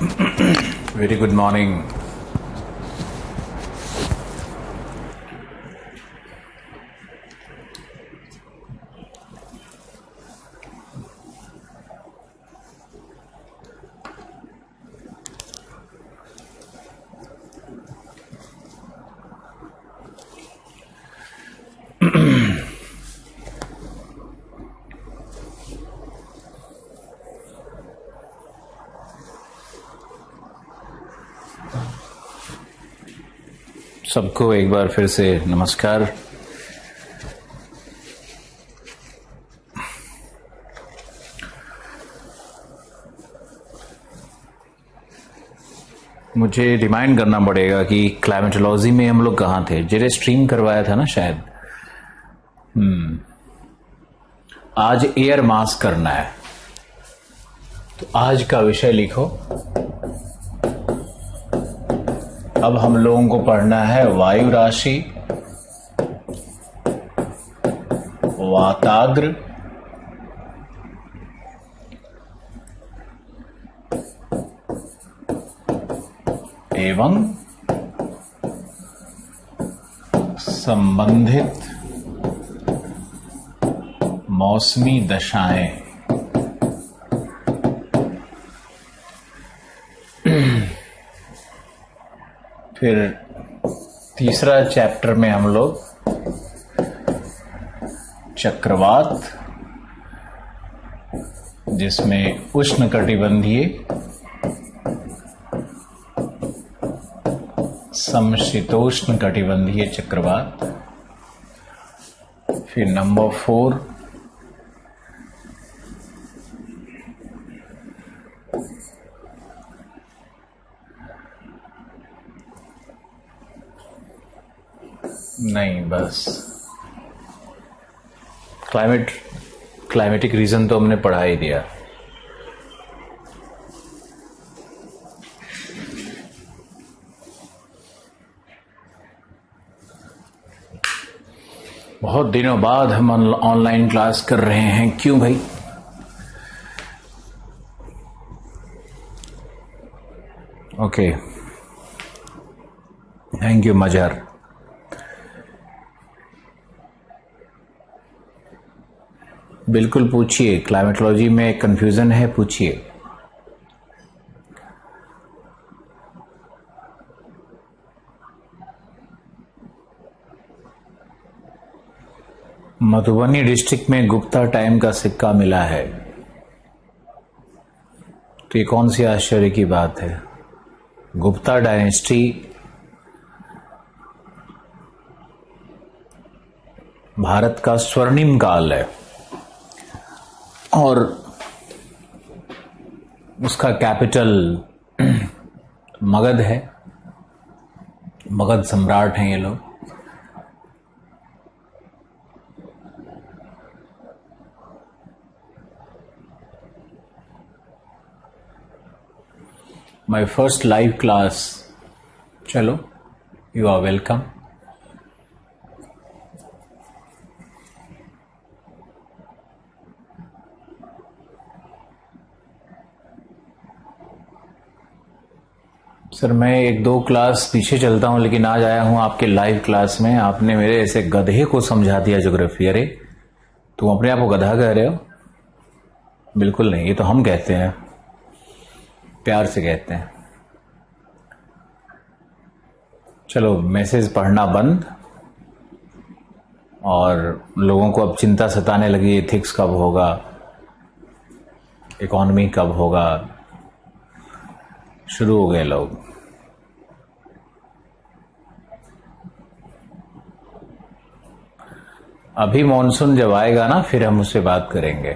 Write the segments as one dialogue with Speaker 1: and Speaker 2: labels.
Speaker 1: Very good morning. सबको एक बार फिर से नमस्कार। मुझे रिमाइंड करना पड़ेगा कि क्लाइमेटोलॉजी में हम लोग कहाँ थे। जेरे स्ट्रीम करवाया था ना शायद। आज एयर मास करना है, तो आज का विषय लिखो। अब हम लोगों को पढ़ना है वायु राशि, वाताग्र, एवं संबंधित मौसमी दशाएं। फिर तीसरा चैप्टर में हम लोग चक्रवात, जिसमें उष्णकटिबंधीय, समशीतोष्ण कटिबंधीय चक्रवात। फिर नंबर 4 नहीं, बस क्लाइमेटिक रीजन तो हमने पढ़ा ही दिया। बहुत दिनों बाद हम ऑनलाइन क्लास कर रहे हैं। क्यों भाई? ओके, थैंक यू मजहर। बिल्कुल पूछिए, क्लाइमेटोलॉजी में कंफ्यूजन है, पूछिए। मधुबनी डिस्ट्रिक्ट में गुप्ता टाइम का सिक्का मिला है, तो ये कौन सी आश्चर्य की बात है। गुप्ता डायनेस्टी भारत का स्वर्णिम काल है और उसका कैपिटल मगध है। मगध सम्राट हैं ये लोग। My first live class. चलो, यू आर वेलकम। सर, मैं 1-2 क्लास पीछे चलता हूं, लेकिन आज आया हूं आपके लाइव क्लास में। आपने मेरे ऐसे गधे को समझा दिया ज्योग्राफी। अरे, तुम अपने आप को गधा कह रहे हो? बिल्कुल नहीं, ये तो हम कहते हैं, प्यार से कहते हैं। चलो, मैसेज पढ़ना बंद। और लोगों को अब चिंता सताने लगी, एथिक्स कब होगा, इकोनॉमी कब होगा। शुरू हो गए लोग। अभी मॉनसून जब आएगा ना, फिर हम उससे बात करेंगे।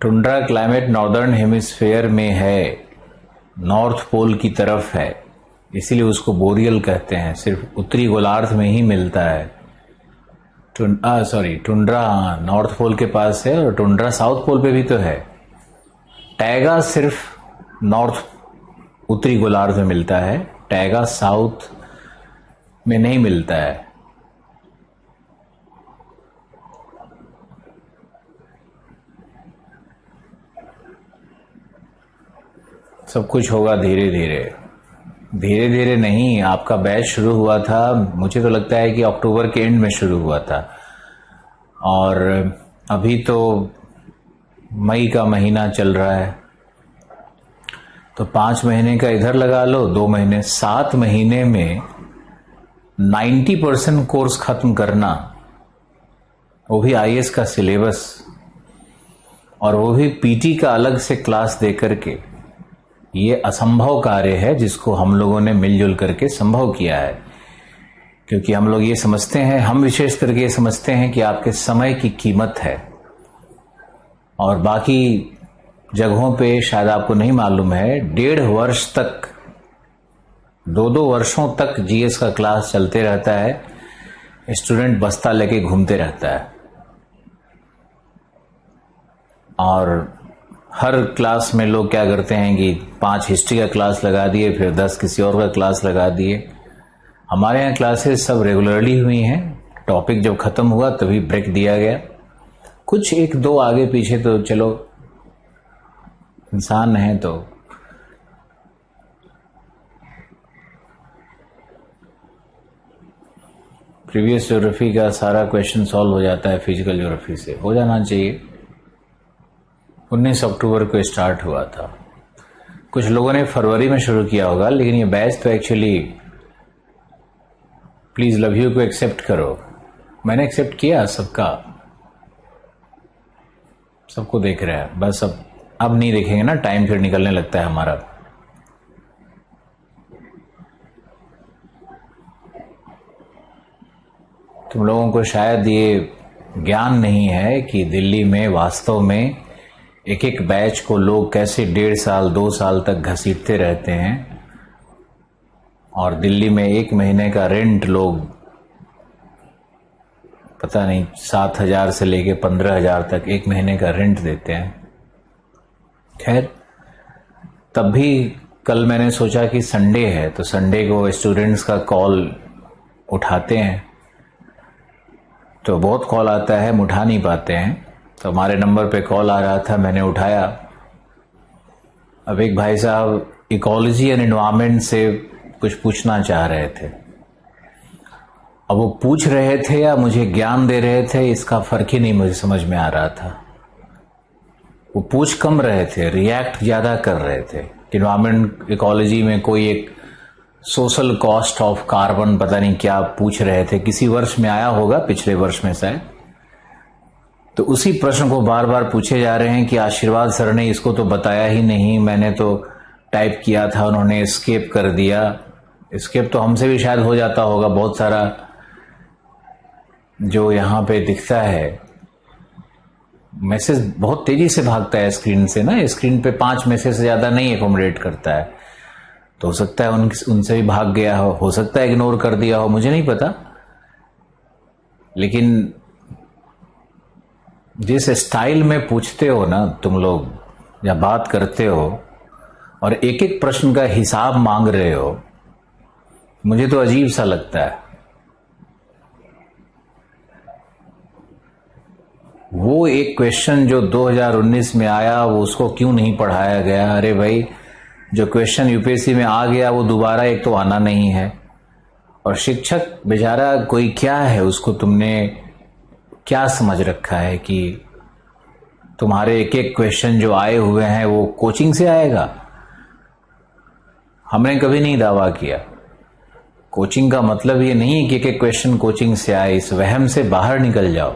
Speaker 1: टुंड्रा क्लाइमेट नॉर्दर्न हेमिस्फेयर में है, नॉर्थ पोल की तरफ है, इसीलिए उसको बोरियल कहते हैं। सिर्फ उत्तरी गोलार्ध में ही मिलता है। टुंड्रा नॉर्थ पोल के पास है, और टुंड्रा साउथ पोल पे भी तो है। टैगा सिर्फ नॉर्थ उत्तरी गोलार्ध में मिलता है, टैगा साउथ में नहीं मिलता है। सब कुछ होगा धीरे धीरे। धीरे धीरे नहीं, आपका बैच शुरू हुआ था, मुझे तो लगता है कि अक्टूबर के एंड में शुरू हुआ था, और अभी तो मई का महीना चल रहा है, तो 5 महीने का इधर लगा लो, 2 महीने, 7 महीने में 90% कोर्स खत्म करना, वो भी आईएएस का सिलेबस, और वो भी पीटी का अलग से क्लास दे करके, ये असंभव कार्य है जिसको हम लोगों ने मिलजुल करके संभव किया है। क्योंकि हम लोग ये समझते हैं, हम विशेष करके ये समझते हैं कि आपके समय की कीमत है, और बाकी जगहों पे शायद आपको नहीं मालूम है, 1.5 वर्ष तक, 2-2 वर्षों तक जीएस का क्लास चलते रहता है, स्टूडेंट बस्ता लेके घूमते रहता है, और हर क्लास में लोग क्या करते हैं कि 5 हिस्ट्री का क्लास लगा दिए, फिर 10 किसी और का क्लास लगा दिए। हमारे यहाँ क्लासेस सब रेगुलरली हुई हैं, टॉपिक जब खत्म हुआ तभी ब्रेक दिया गया, कुछ 1-2 आगे पीछे तो चलो इंसान है। तो प्रीवियस ज्योग्राफी का सारा क्वेश्चन सॉल्व हो जाता है, फिजिकल ज्योग्राफी से हो जाना चाहिए। 19 अक्टूबर को स्टार्ट हुआ था, कुछ लोगों ने फरवरी में शुरू किया होगा, लेकिन ये बैच तो एक्चुअली, प्लीज लव यू को एक्सेप्ट करो, मैंने एक्सेप्ट किया सबका, सबको देख रहा है, बस अब नहीं देखेंगे ना, टाइम फिर निकलने लगता है हमारा। तुम लोगों को शायद ये ज्ञान नहीं है कि दिल्ली में वास्तव में एक एक बैच को लोग कैसे 1.5 साल 2 साल तक घसीटते रहते हैं, और दिल्ली में 1 महीने का रेंट लोग पता नहीं 7,000 से लेके 15,000 तक 1 महीने का रेंट देते हैं। खैर, तब भी कल मैंने सोचा कि संडे है, तो संडे को स्टूडेंट्स का कॉल उठाते हैं, तो बहुत कॉल आता है, हम उठा नहीं पाते हैं, तो हमारे नंबर पे कॉल आ रहा था, मैंने उठाया। अब एक भाई साहब इकोलॉजी एंड एनवायरनमेंट से कुछ पूछना चाह रहे थे। अब वो पूछ रहे थे या मुझे ज्ञान दे रहे थे, इसका फर्क ही नहीं मुझे समझ में आ रहा था। वो पूछ कम रहे थे, रिएक्ट ज्यादा कर रहे थे। एनवायरनमेंट इकोलॉजी में कोई एक सोशल कॉस्ट ऑफ कार्बन पता नहीं क्या पूछ रहे थे, किसी वर्ष में आया होगा, पिछले वर्ष में शायद, तो उसी प्रश्न को बार बार पूछे जा रहे हैं कि आशीर्वाद सर ने इसको तो बताया ही नहीं, मैंने तो टाइप किया था, उन्होंने एस्केप कर दिया। एस्केप तो हमसे भी शायद हो जाता होगा, बहुत सारा जो यहाँ पे दिखता है मैसेज बहुत तेजी से भागता है स्क्रीन से ना, स्क्रीन पे 5 मैसेज से ज्यादा नहीं एकोमोडेट करता है, तो हो सकता है उनसे भी भाग गया हो सकता है इग्नोर कर दिया हो, मुझे नहीं पता। लेकिन जिस स्टाइल में पूछते हो ना तुम लोग या बात करते हो, और एक एक प्रश्न का हिसाब मांग रहे हो, मुझे तो अजीब सा लगता है। वो एक क्वेश्चन जो 2019 में आया, वो उसको क्यों नहीं पढ़ाया गया? अरे भाई, जो क्वेश्चन यूपीएससी में आ गया वो दोबारा एक तो आना नहीं है, और शिक्षक बेचारा कोई क्या है, उसको तुमने क्या समझ रखा है कि तुम्हारे एक एक क्वेश्चन जो आए हुए हैं वो कोचिंग से आएगा? हमने कभी नहीं दावा किया। कोचिंग का मतलब ये नहीं है कि एक एक क्वेश्चन कोचिंग से आए, इस वहम से बाहर निकल जाओ।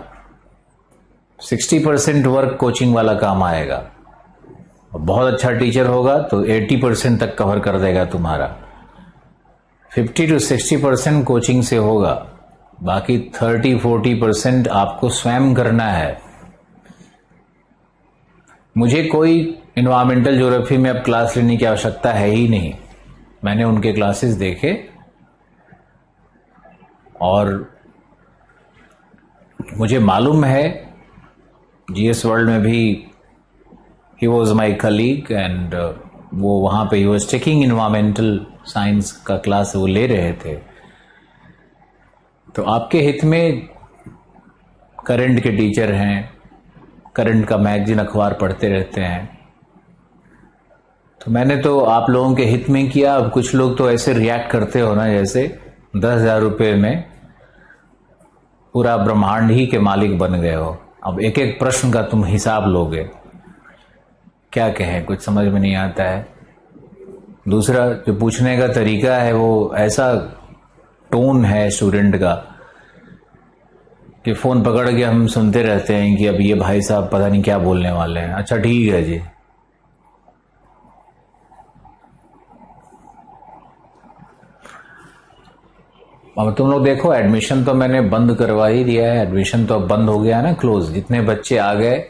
Speaker 1: 60% वर्क कोचिंग वाला काम आएगा, बहुत अच्छा टीचर होगा तो 80% तक कवर कर देगा तुम्हारा। 50 to 60% कोचिंग से होगा, बाकी 30-40% आपको स्वयं करना है। मुझे कोई एनवायरमेंटल ज्योग्राफी में अब क्लास लेने की आवश्यकता है ही नहीं। मैंने उनके क्लासेस देखे और मुझे मालूम है, जीएस वर्ल्ड में भी he was my colleague and वो वहां पे he was taking environmental science का क्लास वो ले रहे थे। तो आपके हित में करंट के टीचर हैं, करंट का मैगजीन अखबार पढ़ते रहते हैं, तो मैंने तो आप लोगों के हित में किया। अब कुछ लोग तो ऐसे रिएक्ट करते हो ना जैसे 10,000 रुपये में पूरा ब्रह्मांड ही के मालिक बन गए हो। अब एक एक प्रश्न का तुम हिसाब लोगे, क्या कहें, कुछ समझ में नहीं आता है। दूसरा जो पूछने का तरीका है वो ऐसा टोन है स्टूडेंट का कि फोन पकड़ के हम सुनते रहते हैं कि अब ये भाई साहब पता नहीं क्या बोलने वाले हैं। अच्छा ठीक है जी। अब तुम लोग देखो, एडमिशन तो मैंने बंद करवा ही दिया है। एडमिशन तो अब बंद हो गया है ना, क्लोज। जितने बच्चे आ गए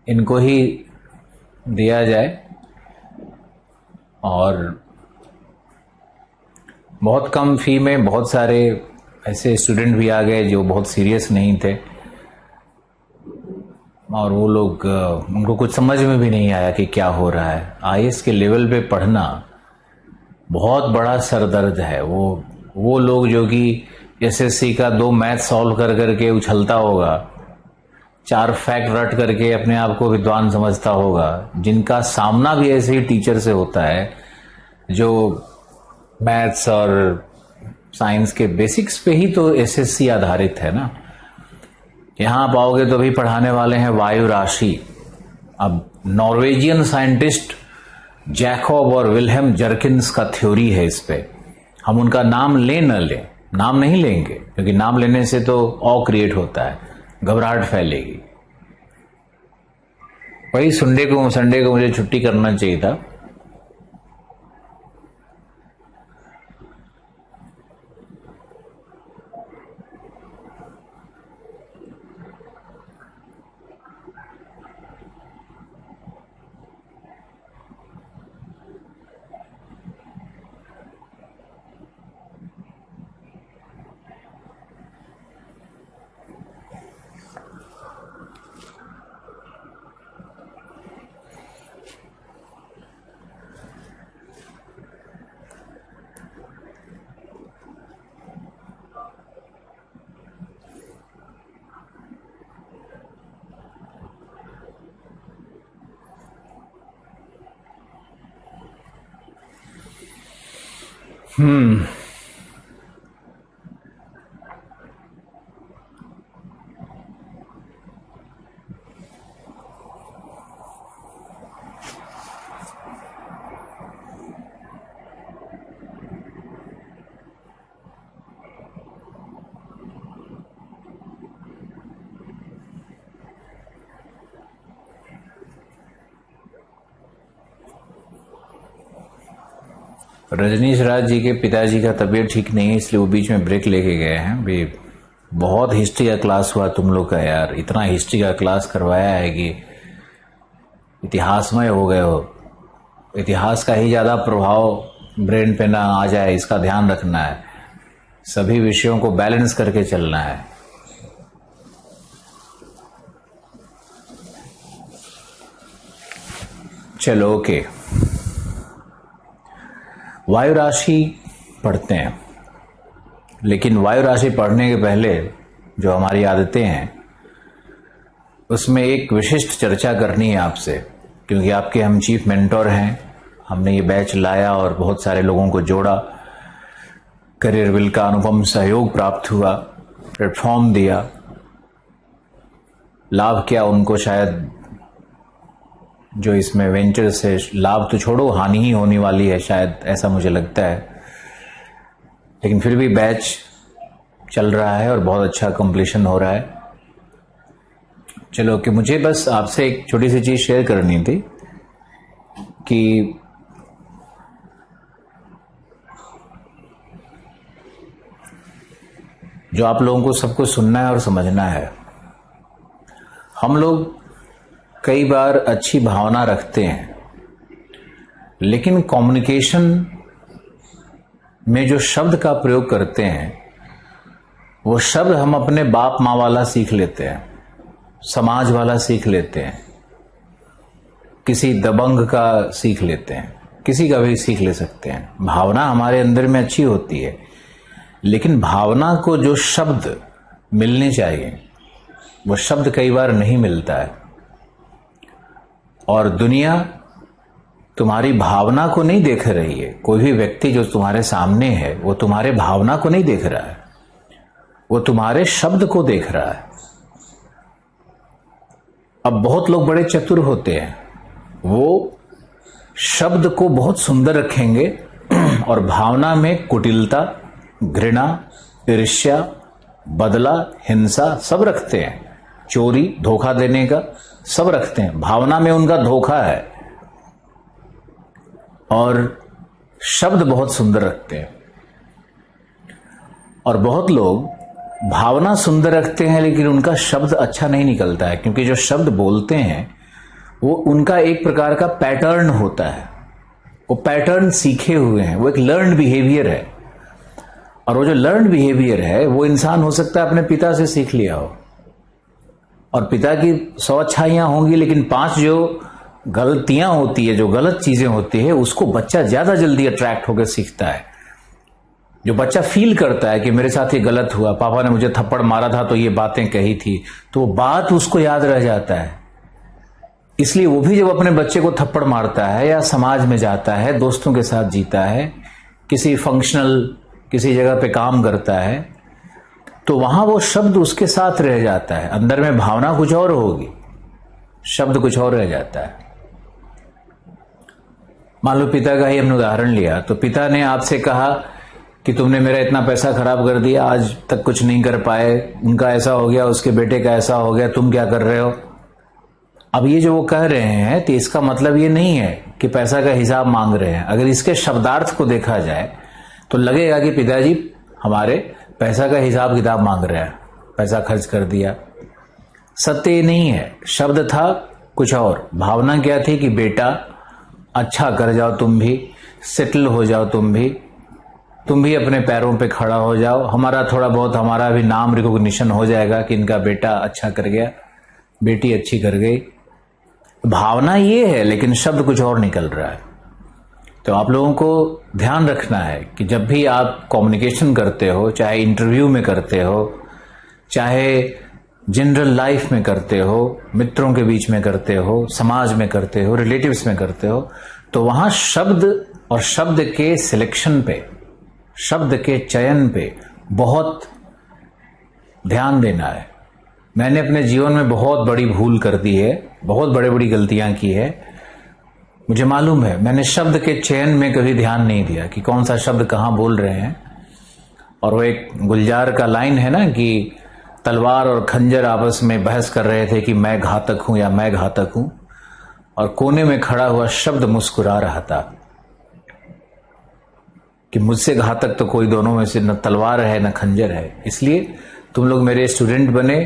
Speaker 1: इनको ही दिया जाए। और बहुत कम फी में बहुत सारे ऐसे स्टूडेंट भी आ गए जो बहुत सीरियस नहीं थे, और वो लोग उनको कुछ समझ में भी नहीं आया कि क्या हो रहा है। आईएएस के लेवल पे पढ़ना बहुत बड़ा सरदर्द है। वो लोग जो कि एसएससी का 2 मैथ सॉल्व कर करके उछलता होगा, 4 फैक्ट रट करके अपने आप को विद्वान समझता होगा, जिनका सामना भी ऐसे ही टीचर से होता है जो मैथ्स और साइंस के बेसिक्स पे ही तो एसएससी आधारित है ना। यहां आप आओगे तो भी पढ़ाने वाले हैं वायु राशि। अब नॉर्वेजियन साइंटिस्ट जैकब और विल्हेम जर्किन्स का थ्योरी है इस पे। हम उनका नाम ले न लें, नाम नहीं लेंगे क्योंकि नाम लेने से तो ऑ क्रिएट होता है, घबराहट फैलेगी। वही संडे को मुझे छुट्टी करना चाहिए था। रजनीश राज जी के पिताजी का तबीयत ठीक नहीं है, इसलिए वो बीच में ब्रेक लेके गए हैं। भी बहुत हिस्ट्री का क्लास हुआ तुम लोग का यार, इतना हिस्ट्री का क्लास करवाया है कि इतिहासमय हो गए हो। इतिहास का ही ज्यादा प्रभाव ब्रेन पे ना आ जाए, इसका ध्यान रखना है। सभी विषयों को बैलेंस करके चलना है। चलो ओके, वायु राशि पढ़ते हैं। लेकिन वायु राशि पढ़ने के पहले जो हमारी आदतें हैं उसमें एक विशिष्ट चर्चा करनी है आपसे, क्योंकि आपके हम चीफ मेंटोर हैं। हमने ये बैच लाया और बहुत सारे लोगों को जोड़ा, करियर विल का अनुपम सहयोग प्राप्त हुआ, प्लेटफॉर्म दिया। लाभ क्या उनको, शायद जो इसमें वेंचर से लाभ तो छोड़ो, हानि ही होने वाली है शायद, ऐसा मुझे लगता है। लेकिन फिर भी बैच चल रहा है और बहुत अच्छा कंप्लीशन हो रहा है। चलो कि मुझे बस आपसे एक छोटी सी चीज शेयर करनी थी कि जो आप लोगों को सबको सुनना है और समझना है। हम लोग कई बार अच्छी भावना रखते हैं, लेकिन कम्युनिकेशन में जो शब्द का प्रयोग करते हैं वो शब्द हम अपने बाप माँ वाला सीख लेते हैं, समाज वाला सीख लेते हैं, किसी दबंग का सीख लेते हैं, किसी का भी सीख ले सकते हैं। भावना हमारे अंदर में अच्छी होती है, लेकिन भावना को जो शब्द मिलने चाहिए वो शब्द कई बार नहीं मिलता है। और दुनिया तुम्हारी भावना को नहीं देख रही है। कोई भी व्यक्ति जो तुम्हारे सामने है वो तुम्हारे भावना को नहीं देख रहा है, वो तुम्हारे शब्द को देख रहा है। अब बहुत लोग बड़े चतुर होते हैं, वो शब्द को बहुत सुंदर रखेंगे और भावना में कुटिलता, घृणा, ईर्ष्या, बदला, हिंसा सब रखते हैं। चोरी, धोखा देने का सब रखते हैं। भावना में उनका धोखा है और शब्द बहुत सुंदर रखते हैं। और बहुत लोग भावना सुंदर रखते हैं लेकिन उनका शब्द अच्छा नहीं निकलता है, क्योंकि जो शब्द बोलते हैं वो उनका एक प्रकार का पैटर्न होता है। वो पैटर्न सीखे हुए हैं, वो एक लर्न्ड बिहेवियर है। और वो जो लर्न्ड बिहेवियर है वो इंसान हो सकता है अपने पिता से सीख लिया हो, और पिता की 100 अच्छाइयां होंगी लेकिन 5 जो गलतियां होती है, जो गलत चीजें होती है, उसको बच्चा ज्यादा जल्दी अट्रैक्ट होकर सीखता है। जो बच्चा फील करता है कि मेरे साथ ये गलत हुआ, पापा ने मुझे थप्पड़ मारा था तो ये बातें कही थी, तो वो बात उसको याद रह जाता है। इसलिए वो भी जब अपने बच्चे को थप्पड़ मारता है या समाज में जाता है, दोस्तों के साथ जीता है, किसी फंक्शनल किसी जगह पे काम करता है, तो वहां वो शब्द उसके साथ रह जाता है। अंदर में भावना कुछ और होगी, शब्द कुछ और रह जाता है। मान लो पिता का ही हमने उदाहरण लिया, तो पिता ने आपसे कहा कि तुमने मेरा इतना पैसा खराब कर दिया, आज तक कुछ नहीं कर पाए, उनका ऐसा हो गया, उसके बेटे का ऐसा हो गया, तुम क्या कर रहे हो। अब ये जो वो कह रहे हैं तो इसका मतलब ये नहीं है कि पैसा का हिसाब मांग रहे हैं। अगर इसके शब्दार्थ को देखा जाए तो लगेगा कि पिताजी हमारे पैसा का हिसाब किताब मांग रहे हैं, पैसा खर्च कर दिया। सत्य ये नहीं है, शब्द था कुछ और, भावना क्या थी कि बेटा अच्छा कर जाओ, तुम भी सेटल हो जाओ, तुम भी अपने पैरों पे खड़ा हो जाओ, हमारा थोड़ा बहुत हमारा भी नाम रिकॉग्निशन हो जाएगा कि इनका बेटा अच्छा कर गया, बेटी अच्छी कर गई। भावना ये है लेकिन शब्द कुछ और निकल रहा है। तो आप लोगों को ध्यान रखना है कि जब भी आप कम्युनिकेशन करते हो, चाहे इंटरव्यू में करते हो, चाहे जनरल लाइफ में करते हो, मित्रों के बीच में करते हो, समाज में करते हो, रिलेटिव्स में करते हो, तो वहां शब्द और शब्द के सिलेक्शन पे, शब्द के चयन पे बहुत ध्यान देना है। मैंने अपने जीवन में बहुत बड़ी भूल कर दी है, बहुत बड़ी गलतियां की है। मुझे मालूम है, मैंने शब्द के चयन में कभी ध्यान नहीं दिया कि कौन सा शब्द कहां बोल रहे हैं। और वो एक गुलजार का लाइन है ना कि तलवार और खंजर आपस में बहस कर रहे थे कि मैं घातक हूं या मैं घातक हूं, और कोने में खड़ा हुआ शब्द मुस्कुरा रहा था कि मुझसे घातक तो कोई दोनों में से न तलवार है न खंजर है। इसलिए तुम लोग मेरे स्टूडेंट बने,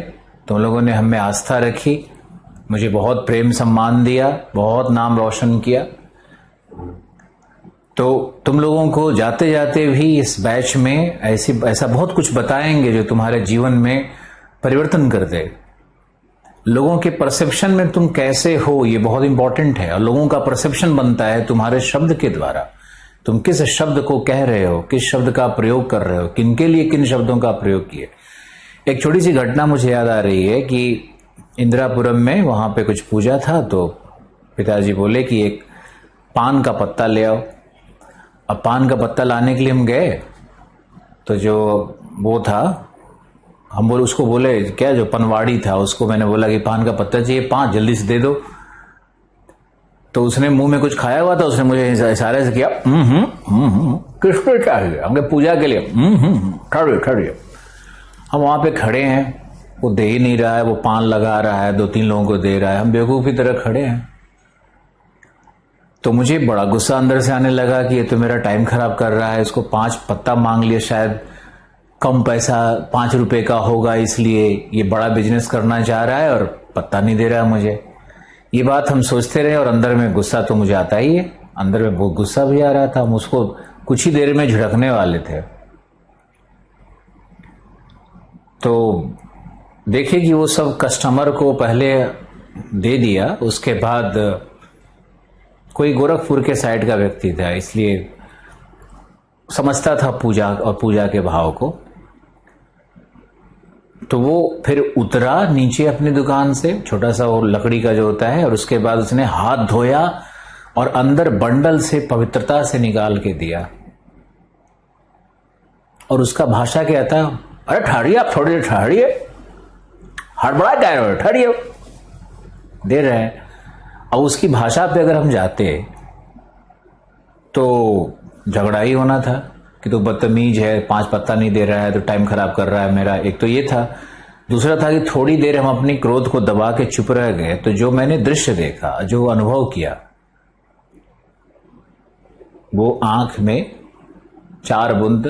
Speaker 1: तुम लोगों ने हम में आस्था रखी, मुझे बहुत प्रेम सम्मान दिया, बहुत नाम रोशन किया। तो तुम लोगों को जाते जाते भी इस बैच में ऐसा बहुत कुछ बताएंगे जो तुम्हारे जीवन में परिवर्तन कर दे। लोगों के परसेप्शन में तुम कैसे हो ये बहुत इंपॉर्टेंट है, और लोगों का परसेप्शन बनता है तुम्हारे शब्द के द्वारा। तुम किस शब्द को कह रहे हो, किस शब्द का प्रयोग कर रहे हो, किनके लिए किन शब्दों का प्रयोग किए। एक छोटी सी घटना मुझे याद आ रही है कि इंदिरापुरम में वहां पे कुछ पूजा था, तो पिताजी बोले कि एक पान का पत्ता ले आओ। अब पान का पत्ता लाने के लिए हम गए, तो जो वो था, हम बोले उसको, बोले क्या, जो पनवाड़ी था उसको मैंने बोला कि पान का पत्ता चाहिए 5, जल्दी से दे दो। तो उसने मुंह में कुछ खाया हुआ था, उसने मुझे इशारे से किया किसको चाहिए, हमने पूजा के लिए खड़े। हम वहां पे खड़े हैं, वो दे ही नहीं रहा है, वो पान लगा रहा है, 2-3 लोगों को दे रहा है, हम बेवकूफ की तरह खड़े हैं। तो मुझे बड़ा गुस्सा अंदर से आने लगा कि ये तो मेरा टाइम खराब कर रहा है, इसको 5 पत्ता मांग लिया, शायद कम पैसा 5 रुपए का होगा, इसलिए ये बड़ा बिजनेस करना चाह रहा है और पत्ता नहीं दे रहा है मुझे। ये बात हम सोचते रहे और अंदर में गुस्सा तो मुझे आता ही है, अंदर में वो गुस्सा भी आ रहा था। हम उसको कुछ ही देर में झिड़कने वाले थे। तो देखिए कि वो सब कस्टमर को पहले दे दिया, उसके बाद कोई गोरखपुर के साइड का व्यक्ति था, इसलिए समझता था पूजा और पूजा के भाव को। तो वो फिर उतरा नीचे अपनी दुकान से, छोटा सा वो लकड़ी का जो होता है, और उसके बाद उसने हाथ धोया और अंदर बंडल से पवित्रता से निकाल के दिया। और उसका भाषा क्या था? अरे ठहरिए, आप थोड़ी देर ठहरिए, हड़बड़ा क्या है, ठहरिए, दे रहे हैं। अब उसकी भाषा पे अगर हम जाते तो झगड़ा ही होना था कि तो बदतमीज है, 5 पत्ता नहीं दे रहा है तो टाइम खराब कर रहा है मेरा। एक तो ये था। दूसरा था कि थोड़ी देर हम अपनी क्रोध को दबा के चुप रह गए तो जो मैंने दृश्य देखा, जो अनुभव किया, वो आंख में 4 बूंद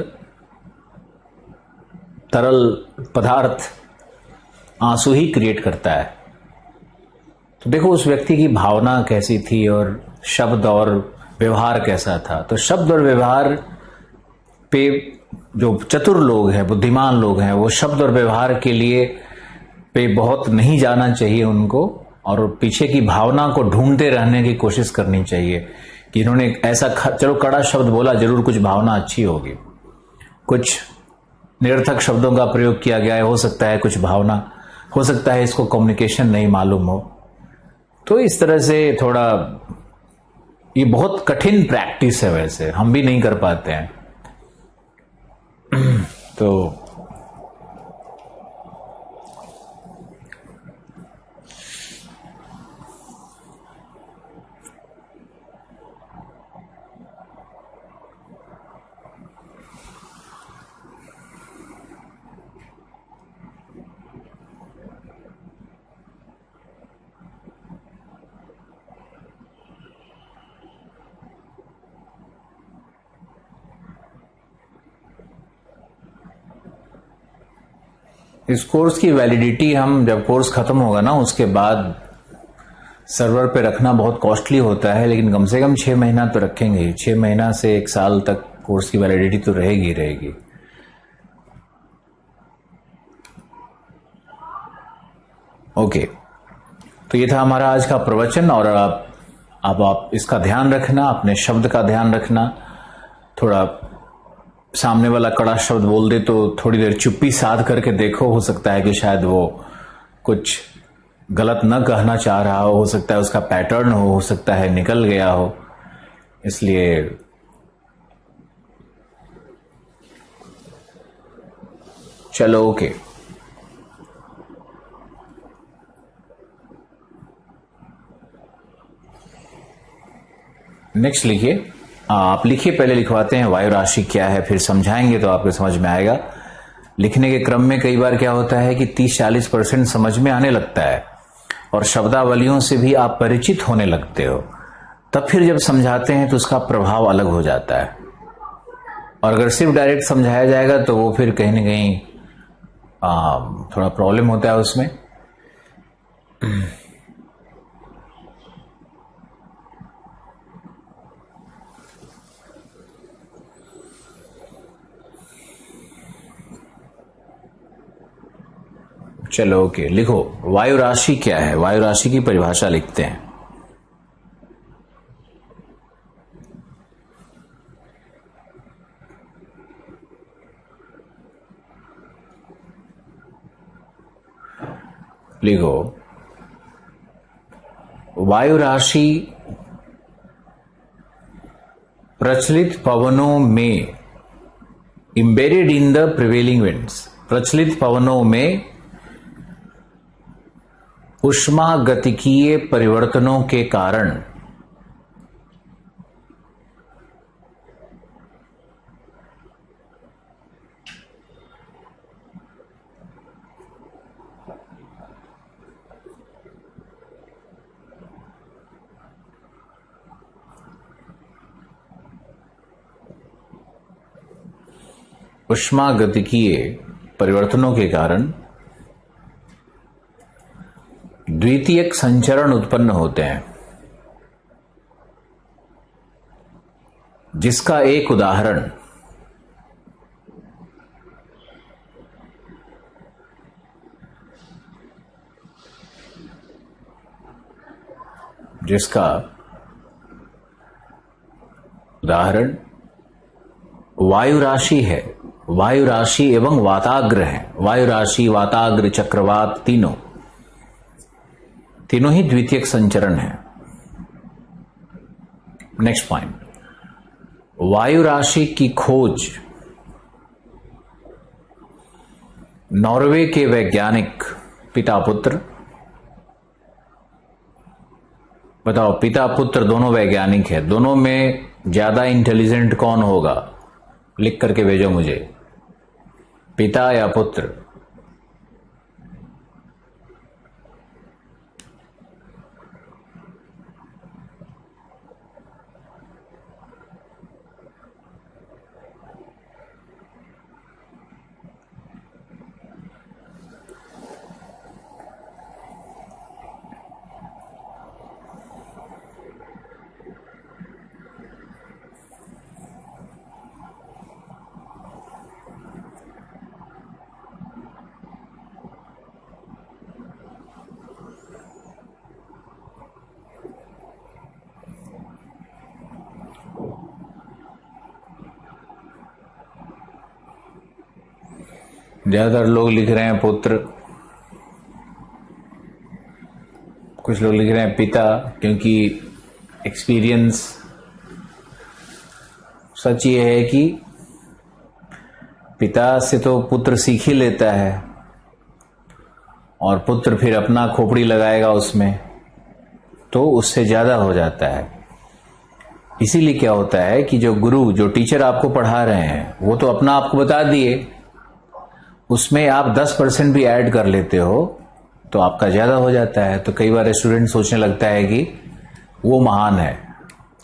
Speaker 1: तरल पदार्थ आंसू ही क्रिएट करता है। तो देखो उस व्यक्ति की भावना कैसी थी और शब्द और व्यवहार कैसा था। तो शब्द और व्यवहार पे जो चतुर लोग हैं, बुद्धिमान लोग हैं, वो शब्द और व्यवहार के लिए पे बहुत नहीं जाना चाहिए उनको, और पीछे की भावना को ढूंढते रहने की कोशिश करनी चाहिए कि इन्होंने ऐसा चलो कड़ा शब्द बोला, जरूर कुछ भावना अच्छी होगी, कुछ निरर्थक शब्दों का प्रयोग किया गया है, हो सकता है कुछ भावना, हो सकता है इसको कम्युनिकेशन नहीं मालूम हो। तो इस तरह से थोड़ा ये बहुत कठिन प्रैक्टिस है, वैसे हम भी नहीं कर पाते हैं। तो इस कोर्स की वैलिडिटी हम जब कोर्स खत्म होगा ना उसके बाद सर्वर पे रखना बहुत कॉस्टली होता है, लेकिन कम से कम 6 महीना तो रखेंगे ही। 6 महीना से 1 साल तक कोर्स की वैलिडिटी तो रहेगी रहेगी। ओके, तो ये था हमारा आज का प्रवचन। और आप इसका ध्यान रखना, अपने शब्द का ध्यान रखना। थोड़ा सामने वाला कड़ा शब्द बोल दे तो थोड़ी देर चुप्पी साध करके देखो, हो सकता है कि शायद वो कुछ गलत न कहना चाह रहा हो सकता है उसका पैटर्न हो सकता है निकल गया हो। इसलिए चलो ओके। नेक्स्ट लिखिए, आप लिखिए, पहले लिखवाते हैं वायु राशि क्या है, फिर समझाएंगे तो आपको समझ में आएगा। लिखने के क्रम में कई बार क्या होता है कि 30-40% समझ में आने लगता है और शब्दावलियों से भी आप परिचित होने लगते हो, तब फिर जब समझाते हैं तो उसका प्रभाव अलग हो जाता है। और अगर सिर्फ डायरेक्ट समझाया जाएगा तो वो फिर कहीं ना कहीं थोड़ा प्रॉब्लम होता है उसमें। चलो ओके, लिखो वायु राशि क्या है। वायु राशि की परिभाषा लिखते हैं। लिखो वायु राशि प्रचलित पवनों में, embedded in the prevailing winds, प्रचलित पवनों में उष्मागतिकीय परिवर्तनों के कारण उष्मागतिकीय परिवर्तनों के कारण द्वितीयक संचरण उत्पन्न होते हैं, जिसका एक उदाहरण वायु राशि है। वायु राशि एवं वाताग्र है। वायु राशि, वाताग्र, चक्रवात तीनों ही द्वितीयक संचरण है। नेक्स्ट पॉइंट, वायु राशि की खोज नॉर्वे के वैज्ञानिक पिता पुत्र, बताओ पिता पुत्र दोनों वैज्ञानिक हैं, दोनों में ज्यादा इंटेलिजेंट कौन होगा? लिख करके भेजो मुझे, पिता या पुत्र। ज्यादातर लोग लिख रहे हैं पुत्र, कुछ लोग लिख रहे हैं पिता, क्योंकि एक्सपीरियंस, सच ये है कि पिता से तो पुत्र सीख ही लेता है और पुत्र फिर अपना खोपड़ी लगाएगा उसमें, तो उससे ज्यादा हो जाता है। इसीलिए क्या होता है कि जो गुरु, जो टीचर आपको पढ़ा रहे हैं, वो तो अपना आपको बता दिए, उसमें आप 10% भी ऐड कर लेते हो तो आपका ज्यादा हो जाता है। तो कई बार स्टूडेंट सोचने लगता है कि वो महान है,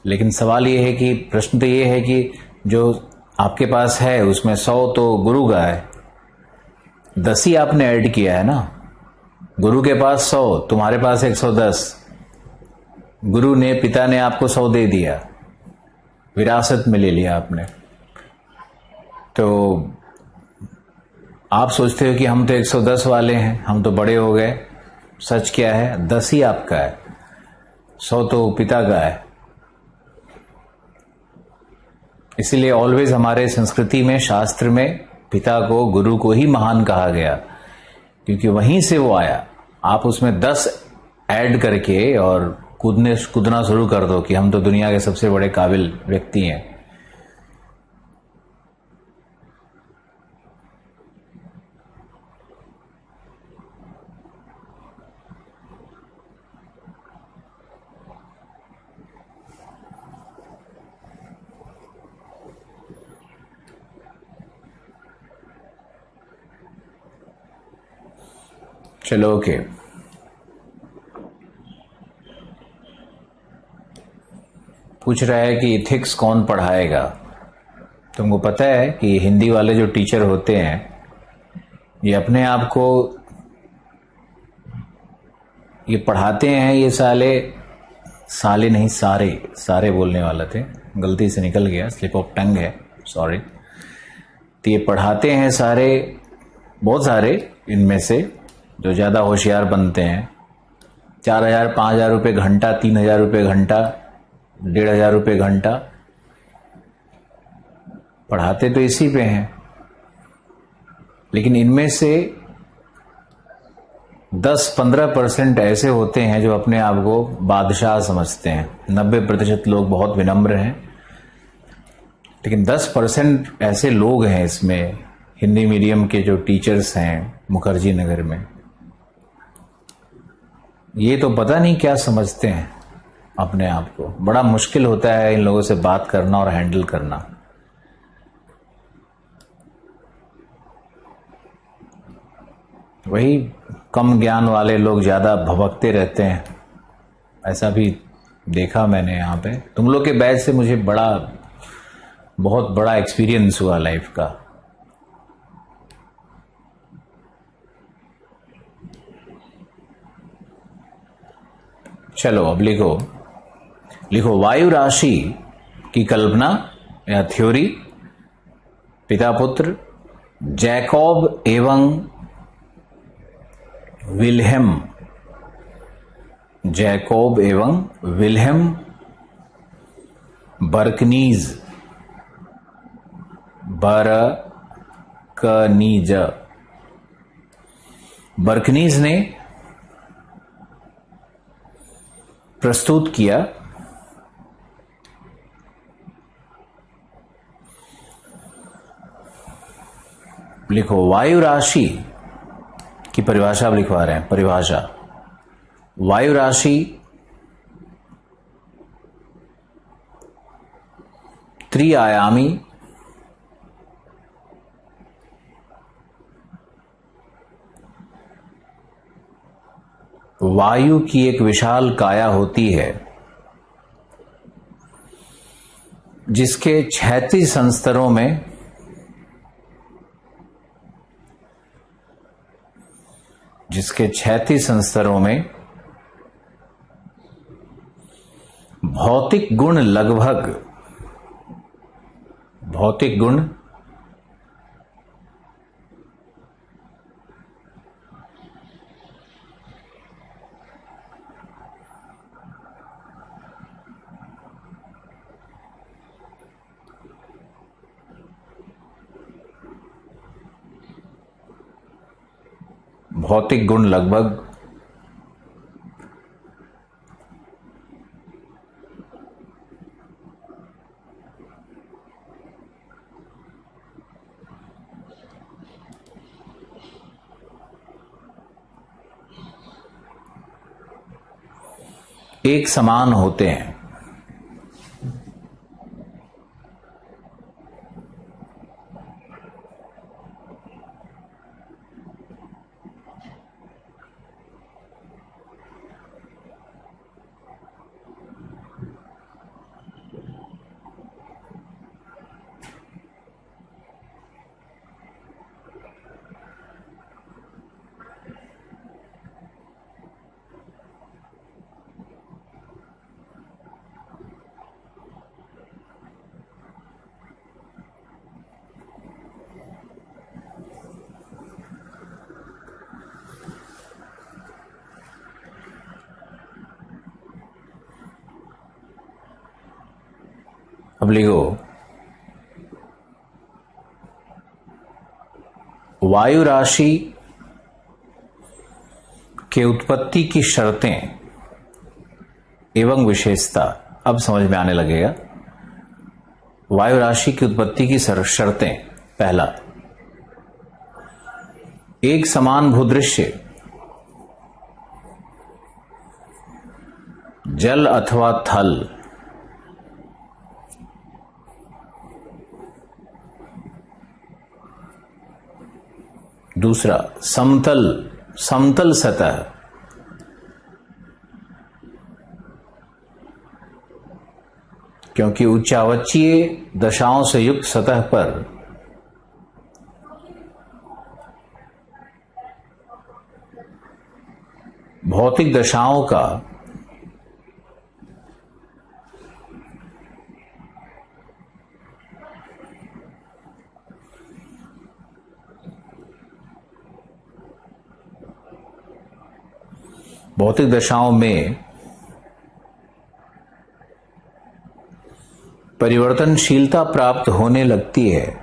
Speaker 1: लेकिन सवाल ये है कि, प्रश्न तो ये है कि जो आपके पास है उसमें 100 तो गुरु का है, 10 ही आपने ऐड किया है ना। गुरु के पास 100, तुम्हारे पास 110, गुरु ने, पिता ने आपको 100 दे दिया, विरासत में ले लिया आपने। तो आप सोचते हो कि हम तो 110 वाले हैं, हम तो बड़े हो गए। सच क्या है, 10 ही आपका है, 100 तो पिता का है। इसीलिए ऑलवेज हमारे संस्कृति में, शास्त्र में पिता को, गुरु को ही महान कहा गया, क्योंकि वहीं से वो आया। आप उसमें 10 ऐड करके और कूदना शुरू कर दो कि हम तो दुनिया के सबसे बड़े काबिल व्यक्ति हैं। चलो ओके, पूछ रहा है कि इथिक्स कौन पढ़ाएगा। तुमको पता है कि हिंदी वाले जो टीचर होते हैं, ये अपने आप को ये पढ़ाते हैं, ये साले नहीं, सारे बोलने वाले थे, गलती से निकल गया, स्लिप ऑफ टंग है, सॉरी। तो ये पढ़ाते हैं सारे, बहुत सारे इनमें से जो ज्यादा होशियार बनते हैं, 4000 5000 रुपये घंटा, 3000 रुपये घंटा, 1500 रुपये घंटा, पढ़ाते तो इसी पे हैं। लेकिन इनमें से 10-15% ऐसे होते हैं जो अपने आप को बादशाह समझते हैं। 90% लोग बहुत विनम्र हैं, लेकिन 10% ऐसे लोग हैं इसमें, हिंदी मीडियम के जो टीचर्स हैं मुखर्जी नगर में, ये तो पता नहीं क्या समझते हैं अपने आप को। बड़ा मुश्किल होता है इन लोगों से बात करना और हैंडल करना। वही कम ज्ञान वाले लोग ज्यादा भभकते रहते हैं, ऐसा भी देखा मैंने यहाँ पे। तुम लोग के बैच से मुझे बहुत बड़ा एक्सपीरियंस हुआ लाइफ का। चलो अब लिखो वायु राशि की कल्पना या थ्योरी, पिता पुत्र जैकॉब एवं विल्हेम बर्कनीज ने प्रस्तुत किया लिखो वायु राशि की परिभाषा आप लिखवा रहे हैं। परिभाषा, वायु राशि त्रिआयामी वायु की एक विशाल काया होती है जिसके क्षैतिज संस्तरों में भौतिक गुण लगभग एक समान होते हैं। अब लिखो वायु राशि के उत्पत्ति की शर्तें एवं विशेषता। अब समझ में आने लगेगा। वायु राशि की उत्पत्ति की शर्तें। पहला, एक समान भूदृश्य, जल अथवा थल। दूसरा, समतल सतह, क्योंकि उच्चावचीय दशाओं से युक्त सतह पर भौतिक दशाओं का भौतिक दशाओं में परिवर्तनशीलता प्राप्त होने लगती है।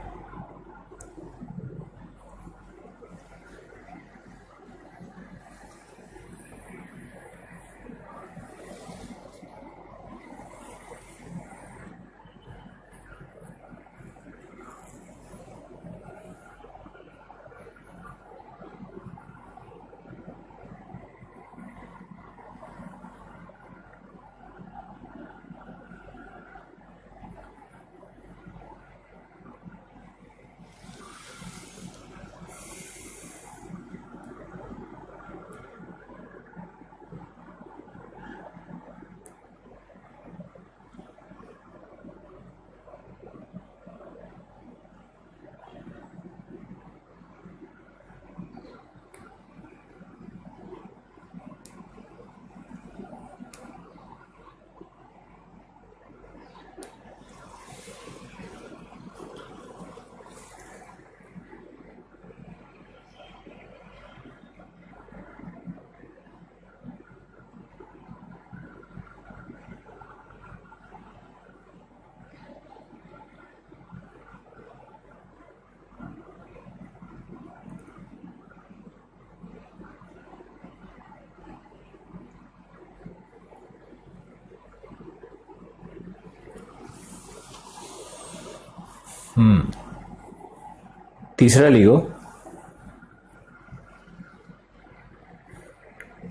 Speaker 1: तीसरा लिखो,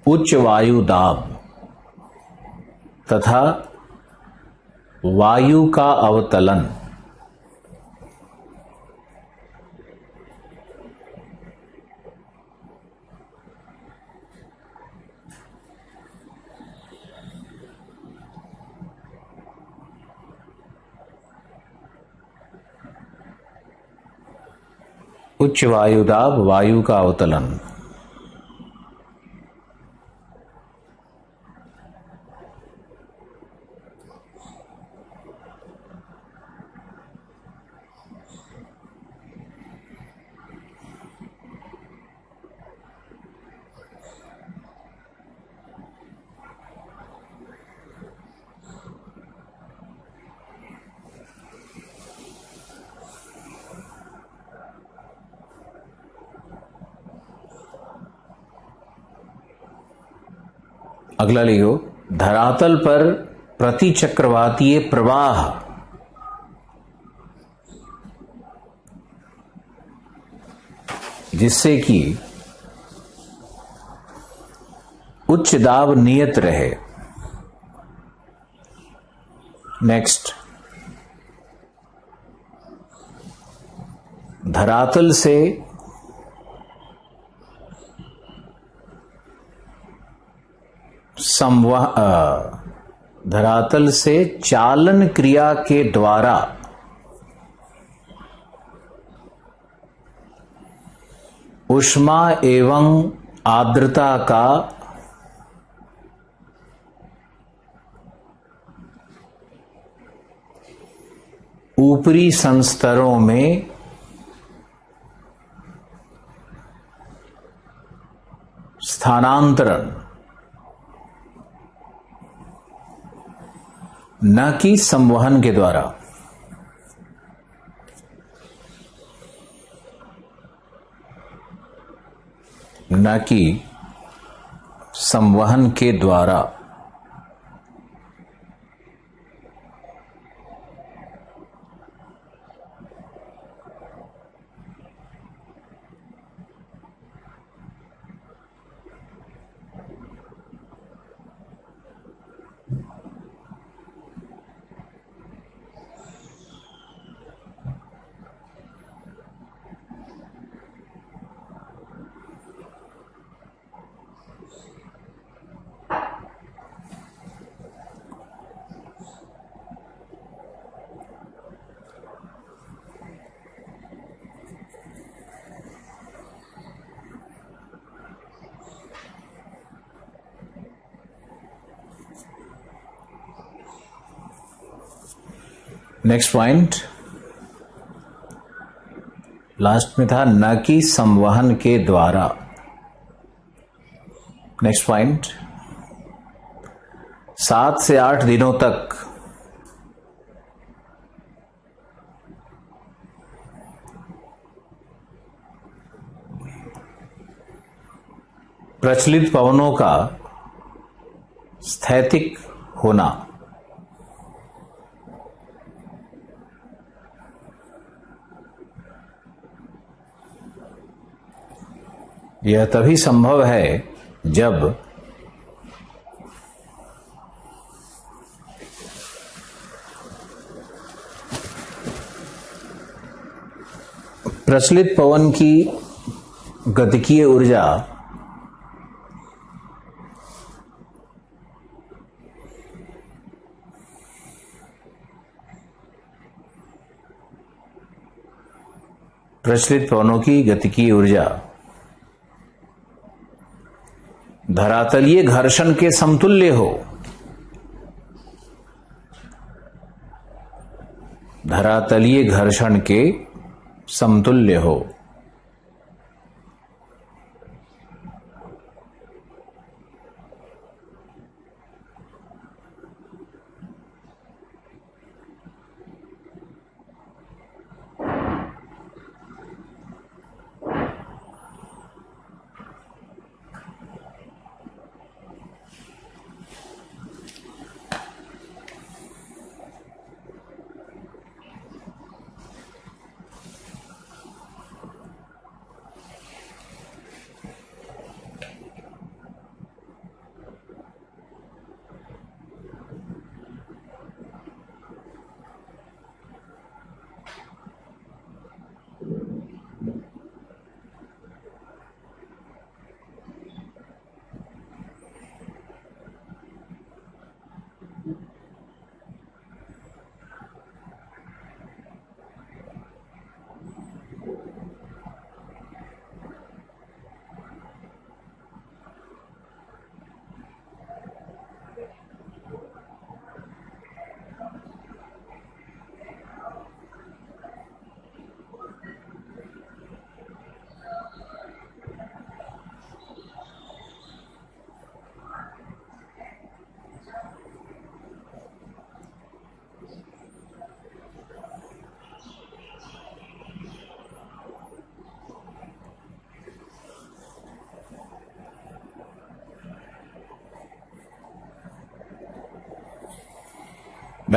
Speaker 1: उच्च वायु दाब तथा वायु का अवतलन उच्च वायुदाब वायु का अवतलन। अगला लिखो, धरातल पर प्रति चक्रवातीय प्रवाह जिससे कि उच्च दाब नियत रहे। नेक्स्ट, धरातल से धरातल से चालन क्रिया के द्वारा ऊष्मा एवं आर्द्रता का ऊपरी संस्तरों में स्थानांतरण न कि संवहन के द्वारा। न कि संवहन के द्वारा। नेक्स्ट पॉइंट लास्ट में था, न कि संवहन के द्वारा। नेक्स्ट पॉइंट, 7 से 8 दिनों तक प्रचलित पवनों का स्थैतिक होना। यह तभी संभव है जब प्रचलित पवन की गतिकीय ऊर्जा प्रचलित पवनों की गतिकीय ऊर्जा धरातलीय घर्षण के समतुल्य हो। धरातलीय घर्षण के समतुल्य हो।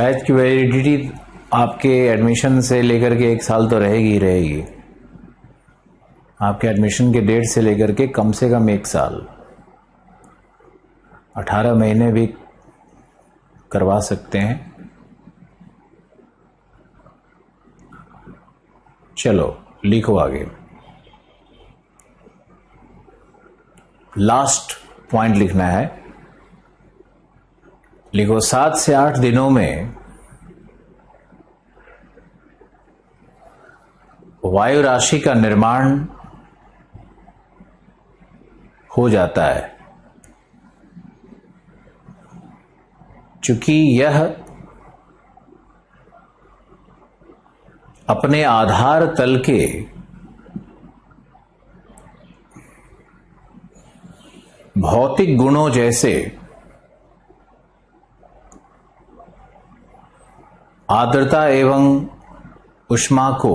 Speaker 1: बैच की वैलिडिटी आपके एडमिशन से लेकर के 1 साल तो रहेगी ही रहेगी। आपके एडमिशन के डेट से लेकर के कम से कम 1 साल, 18 महीने भी करवा सकते हैं। चलो लिखो आगे। लास्ट पॉइंट लिखना है। लिखो 7 से 8 दिनों में वायु राशि का निर्माण हो जाता है। चूंकि यह अपने आधार तल के भौतिक गुणों जैसे आर्द्रता एवं ऊष्मा को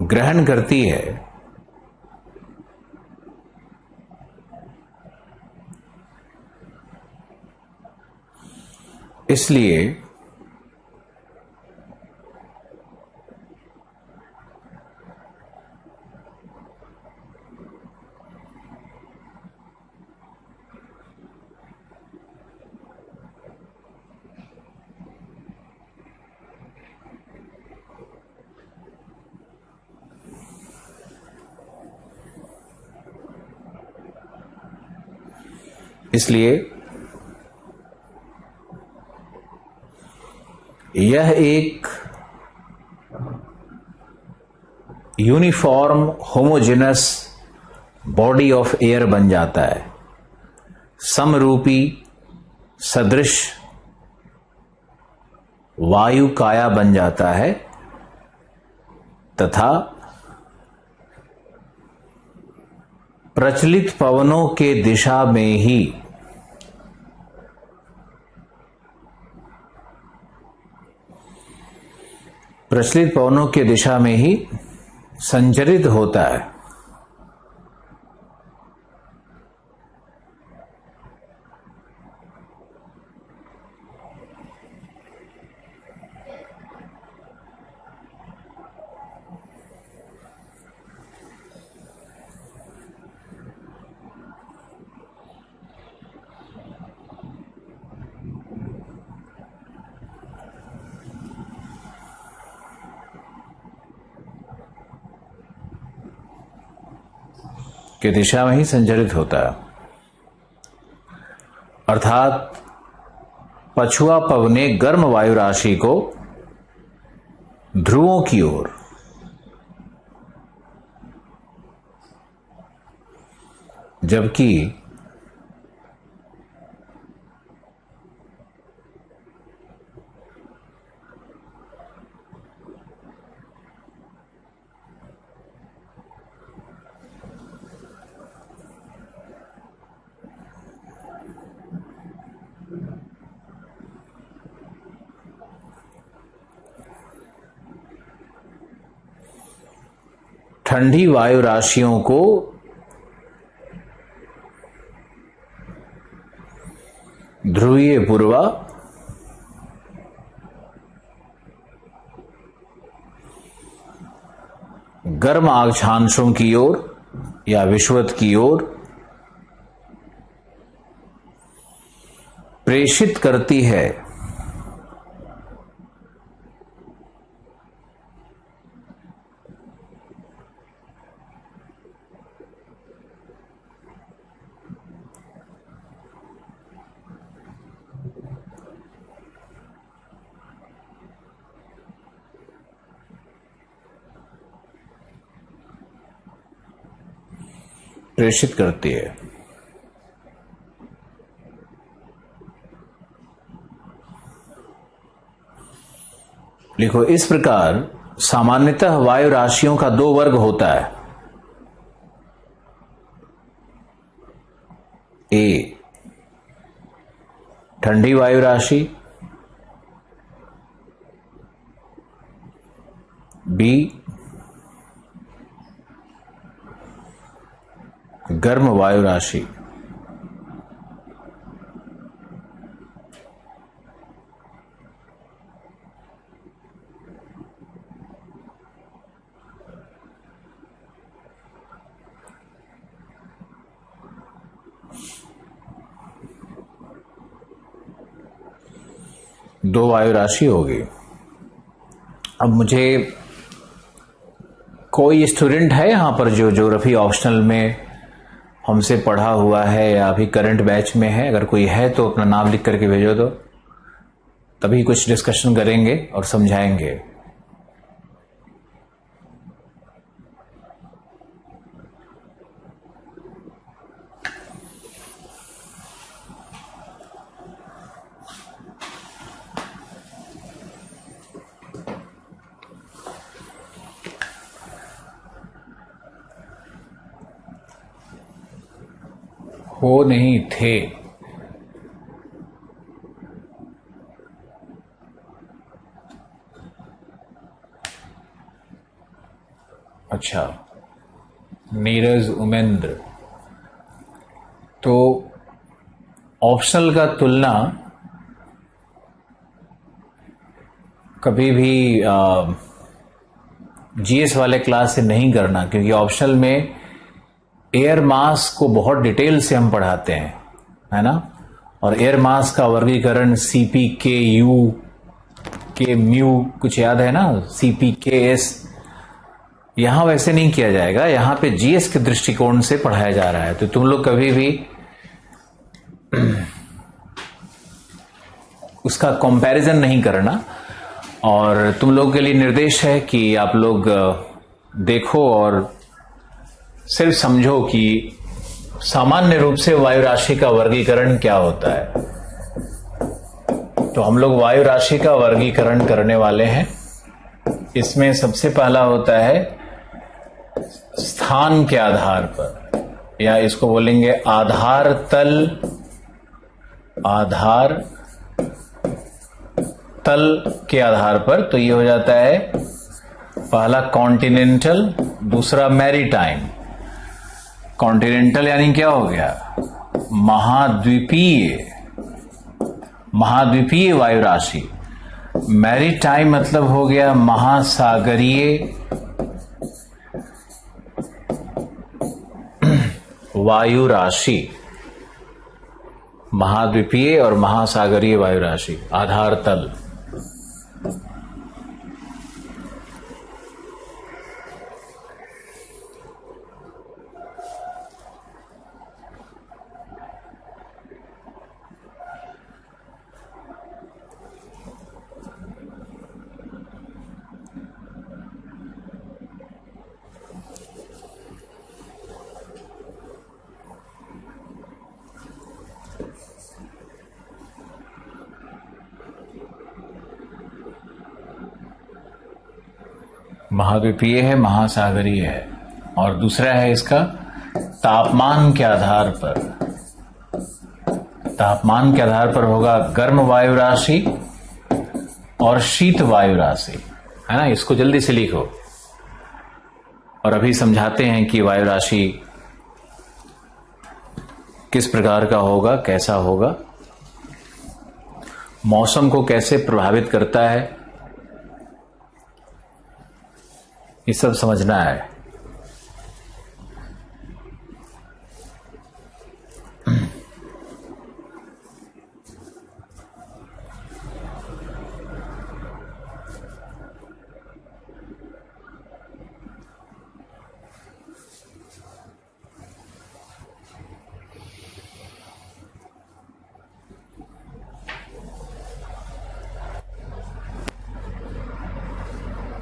Speaker 1: ग्रहण करती है, इसलिए यह एक uniform homogeneous body of air बन जाता है, समरूपी सदृश वायु काया बन जाता है तथा प्रचलित पवनों के दिशा में ही संचरित होता है। के दिशा में ही संचरित होता है, अर्थात पछुआ पवने गर्म वायु राशि को ध्रुवों की ओर, जबकि ठंडी वायु राशियों को ध्रुवीय पूर्वा गर्म अक्षांशों की ओर या विषुवत की ओर प्रेषित करती है। प्रेषित करती है। लिखो इस प्रकार सामान्यतः वायु राशियों का 2 वर्ग होता है। ए ठंडी वायु राशि, बी गर्म वायु राशि। दो वायु राशि होगी। अब मुझे कोई स्टूडेंट है यहां पर जो ज्योग्राफी ऑप्शनल में हमसे पढ़ा हुआ है या अभी करंट बैच में है? अगर कोई है तो अपना नाम लिख करके भेजो, तो तभी कुछ डिस्कशन करेंगे और समझाएंगे। हो नहीं थे। अच्छा, नीरज उमेंद्र। तो ऑप्शनल का तुलना कभी भी जीएस वाले क्लास से नहीं करना, क्योंकि ऑप्शनल में एयर मास को बहुत डिटेल से हम पढ़ाते हैं, है ना। और एयर मास का वर्गीकरण सीपी के यू के म्यू कुछ याद है ना, सीपी के एस, यहां वैसे नहीं किया जाएगा। यहां पे जीएस के दृष्टिकोण से पढ़ाया जा रहा है। तो तुम लोग कभी भी उसका कंपैरिजन नहीं करना। और तुम लोगों के लिए निर्देश है कि आप लोग देखो और सिर्फ समझो कि सामान्य रूप से वायु राशि का वर्गीकरण क्या होता है। तो हम लोग वायु राशि का वर्गीकरण करने वाले हैं। इसमें सबसे पहला होता है स्थान के आधार पर, या इसको बोलेंगे आधार तल। आधार तल के आधार पर तो ये हो जाता है पहला कॉन्टिनेंटल, दूसरा मैरीटाइम। कॉन्टिनेंटल यानी क्या हो गया? महाद्वीपीय, महाद्वीपीय वायु राशि। मैरीटाइम मतलब हो गया महासागरीय वायु राशि। महाद्वीपीय और महासागरीय वायु राशि, आधार तल। महाद्वीपीय है, महासागरीय है। और दूसरा है इसका तापमान के आधार पर। तापमान के आधार पर होगा गर्म वायु राशि और शीत वायु राशि, है ना। इसको जल्दी से लिखो और अभी समझाते हैं कि वायु राशि किस प्रकार का होगा, कैसा होगा, मौसम को कैसे प्रभावित करता है, ये सब समझना है।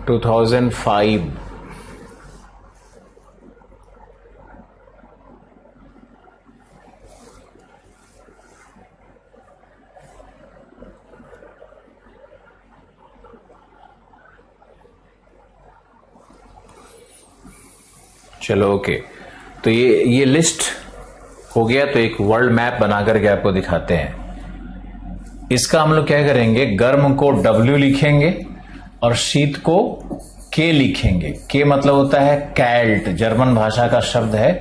Speaker 1: टू 2005 चलो ओके। तो ये लिस्ट हो गया। तो एक वर्ल्ड मैप बना करके आपको दिखाते हैं। इसका हम लोग क्या करेंगे, गर्म को W लिखेंगे और शीत को K लिखेंगे। K मतलब होता है कैल्ट, जर्मन भाषा का शब्द है।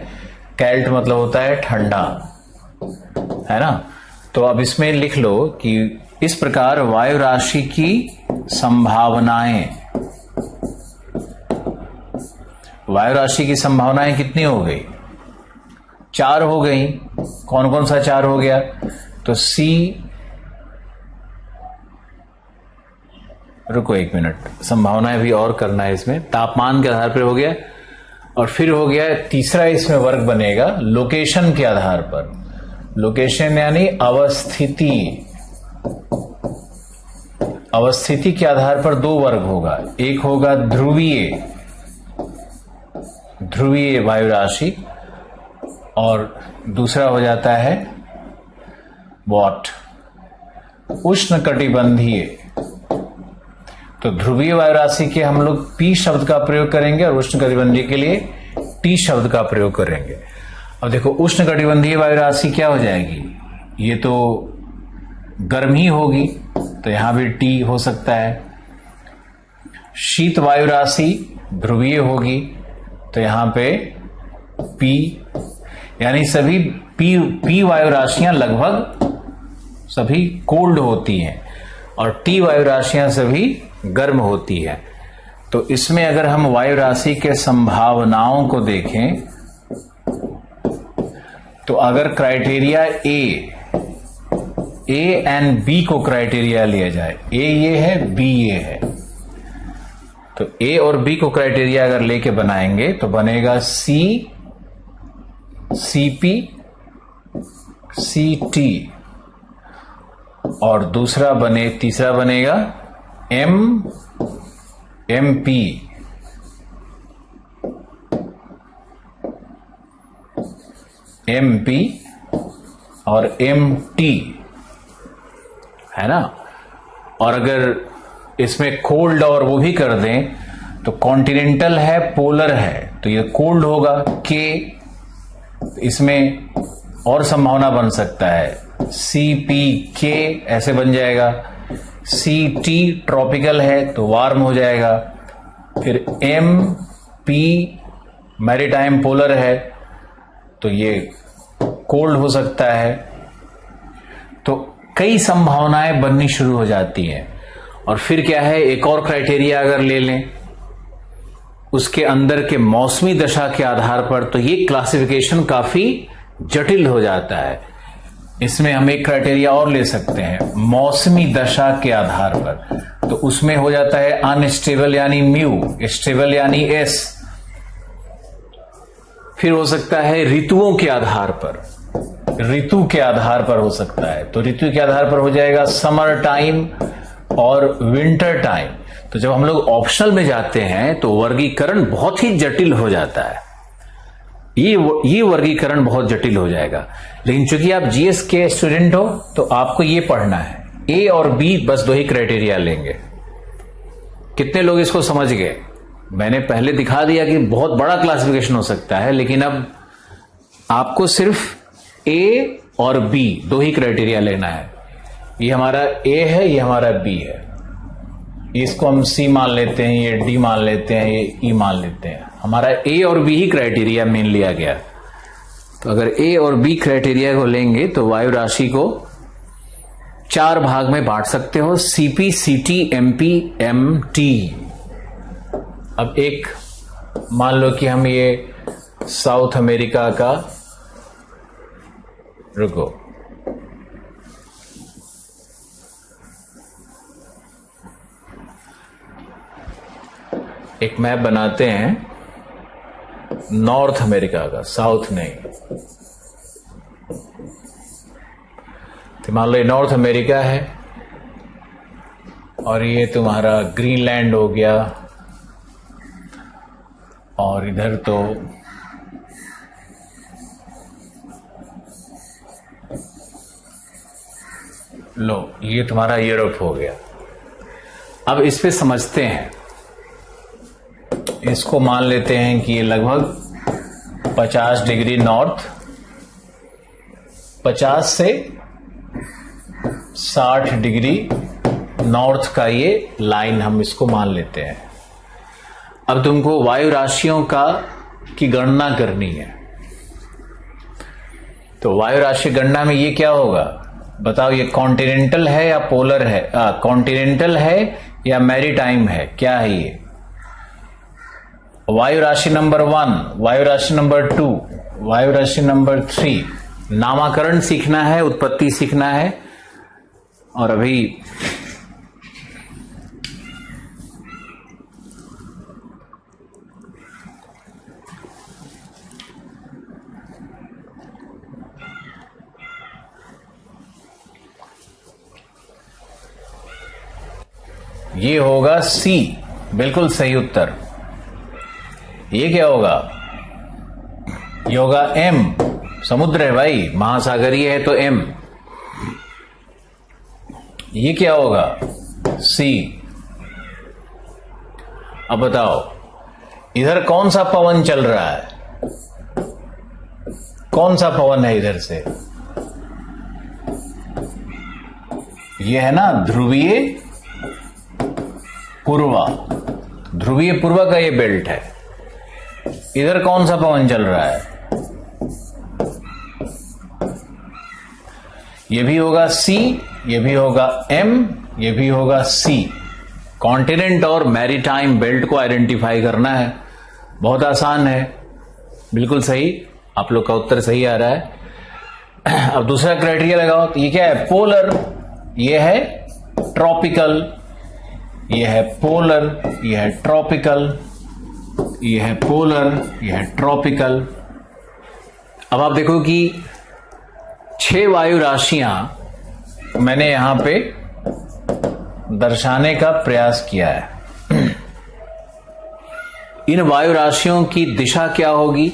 Speaker 1: कैल्ट मतलब होता है ठंडा, है ना। तो अब इसमें लिख लो कि इस प्रकार वायु राशि की संभावनाएं, वायु राशि की संभावनाएं कितनी हो गई? 4 हो गई। कौन कौन सा 4 हो गया? तो C रुको एक मिनट, संभावनाएं भी और करना है इसमें। तापमान के आधार पर हो गया, और फिर हो गया तीसरा इसमें वर्ग बनेगा लोकेशन के आधार पर। लोकेशन यानी अवस्थिति, अवस्थिति के आधार पर दो वर्ग होगा। एक होगा ध्रुवीय, ध्रुवीय वायु राशि, और दूसरा हो जाता है वॉट, उष्णकटिबंधीय। तो ध्रुवीय वायु राशि के हम लोग P शब्द का प्रयोग करेंगे और उष्णकटिबंधीय के लिए T शब्द का प्रयोग करेंगे। अब देखो उष्णकटिबंधीय वायु राशि क्या हो जाएगी, ये तो गर्म ही होगी, तो यहां भी T हो सकता है। शीत वायु राशि ध्रुवीय होगी, तो यहां पे P, यानी सभी P वायु राशियां लगभग सभी कोल्ड होती हैं और T वायु राशियां सभी गर्म होती है। तो इसमें अगर हम वायु राशि के संभावनाओं को देखें तो अगर क्राइटेरिया ए एंड बी को क्राइटेरिया लिया जाए, ए ये है, बी ये है, तो ए और बी को क्राइटेरिया अगर लेके बनाएंगे तो बनेगा सी, सीपी, सीटी, और तीसरा बनेगा एमपी, एमपी और एमटी, है ना। और अगर इसमें कोल्ड और वो भी कर दें तो कॉन्टिनेंटल है, पोलर है, तो ये कोल्ड होगा के, इसमें और संभावना बन सकता है CPK ऐसे बन जाएगा। CT ट्रॉपिकल है तो वार्म हो जाएगा। फिर MP मैरीटाइम पोलर है तो ये कोल्ड हो सकता है। तो कई संभावनाएं बननी शुरू हो जाती हैं। और फिर क्या है, एक और क्राइटेरिया अगर ले लें उसके अंदर के मौसमी दशा के आधार पर, तो ये क्लासिफिकेशन काफी जटिल हो जाता है। इसमें हम एक क्राइटेरिया और ले सकते हैं मौसमी दशा के आधार पर, तो उसमें हो जाता है अनस्टेबल यानी म्यू, स्टेबल यानी एस। फिर हो सकता है ऋतुओं के आधार पर, ऋतु के आधार पर हो सकता है, तो ऋतु के आधार पर हो जाएगा समर टाइम और विंटर टाइम। तो जब हम लोग ऑप्शनल में जाते हैं तो वर्गीकरण बहुत ही जटिल हो जाता है, ये वर्गीकरण बहुत जटिल हो जाएगा। लेकिन चूंकि आप जीएस के स्टूडेंट हो तो आपको ये पढ़ना है, ए और बी बस दो ही क्राइटेरिया लेंगे। कितने लोग इसको समझ गए? मैंने पहले दिखा दिया कि बहुत बड़ा क्लासिफिकेशन हो सकता है, लेकिन अब आपको सिर्फ ए और बी दो ही क्राइटेरिया लेना है। ये हमारा ए है, ये हमारा बी है, इसको हम सी मान लेते हैं, ये डी मान लेते हैं, ये ई मान लेते हैं। हमारा ए और बी ही क्राइटेरिया मेन लिया गया। तो अगर ए और बी क्राइटेरिया को लेंगे तो वायु राशि को 4 भाग में बांट सकते हो, सीपी, सीटी, एमपी, एमटी। अब एक मान लो कि हम ये साउथ अमेरिका का, रुको, एक मैप बनाते हैं नॉर्थ अमेरिका का, साउथ नहीं। तो मान लो ये नॉर्थ अमेरिका है और ये तुम्हारा ग्रीनलैंड हो गया, और इधर तो लो ये तुम्हारा यूरोप हो गया। अब इस पे समझते हैं, इसको मान लेते हैं कि ये लगभग 50 डिग्री नॉर्थ, 50 से 60 डिग्री नॉर्थ का ये लाइन हम इसको मान लेते हैं। अब तुमको वायु राशियों की गणना करनी है। तो वायु राशि गणना में ये क्या होगा बताओ, ये कॉन्टिनेंटल है या पोलर है, कॉन्टिनेंटल है या मैरीटाइम है, क्या है ये? वायु राशि नंबर 1, वायु राशि नंबर 2, वायु राशि नंबर 3। नामकरण सीखना है, उत्पत्ति सीखना है। और अभी ये होगा सी, बिल्कुल सही उत्तर। ये क्या होगा? ये होगा एम, समुद्र है भाई, महासागरीय है तो एम। ये क्या होगा? सी। अब बताओ इधर कौन सा पवन चल रहा है? कौन सा पवन है इधर से? ये है ना ध्रुवीय पूर्वा। ध्रुवीय पूर्वा का ये बेल्ट है। इधर कौन सा पवन चल रहा है? ये भी होगा सी, ये भी होगा एम, ये भी होगा सी। कॉन्टिनेंट और मैरीटाइम बेल्ट को आइडेंटिफाई करना है, बहुत आसान है। बिल्कुल सही, आप लोग का उत्तर सही आ रहा है। अब दूसरा क्राइटेरिया लगाओ, तो ये क्या है? पोलर, ये है ट्रॉपिकल, ये है पोलर, ये है ट्रॉपिकल, ये है पोलर, ये है ट्रॉपिकल। अब आप देखो कि 6 वायु राशियां मैंने यहां पे दर्शाने का प्रयास किया है। इन वायु राशियों की दिशा क्या होगी?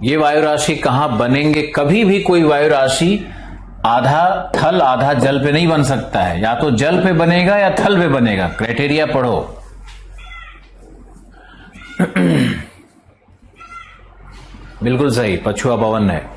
Speaker 1: ये वायु राशि कहां बनेंगे? कभी भी कोई वायु राशि आधा थल आधा जल पे नहीं बन सकता है, या तो जल पे बनेगा या थल पे बनेगा। क्राइटेरिया पढ़ो। बिल्कुल सही, पछुआ पवन है।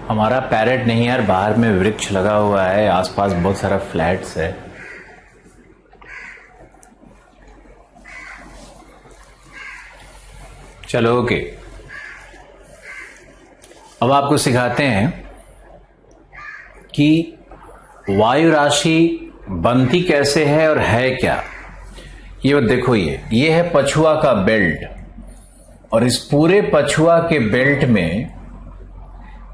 Speaker 1: हमारा पैरेट नहीं यार, बाहर में वृक्ष लगा हुआ है, आसपास बहुत सारा फ्लैट्स है। चलो ओके, अब आपको सिखाते हैं कि वायु राशि बनती कैसे है और है क्या। ये देखो, ये है पछुआ का बेल्ट, और इस पूरे पछुआ के बेल्ट में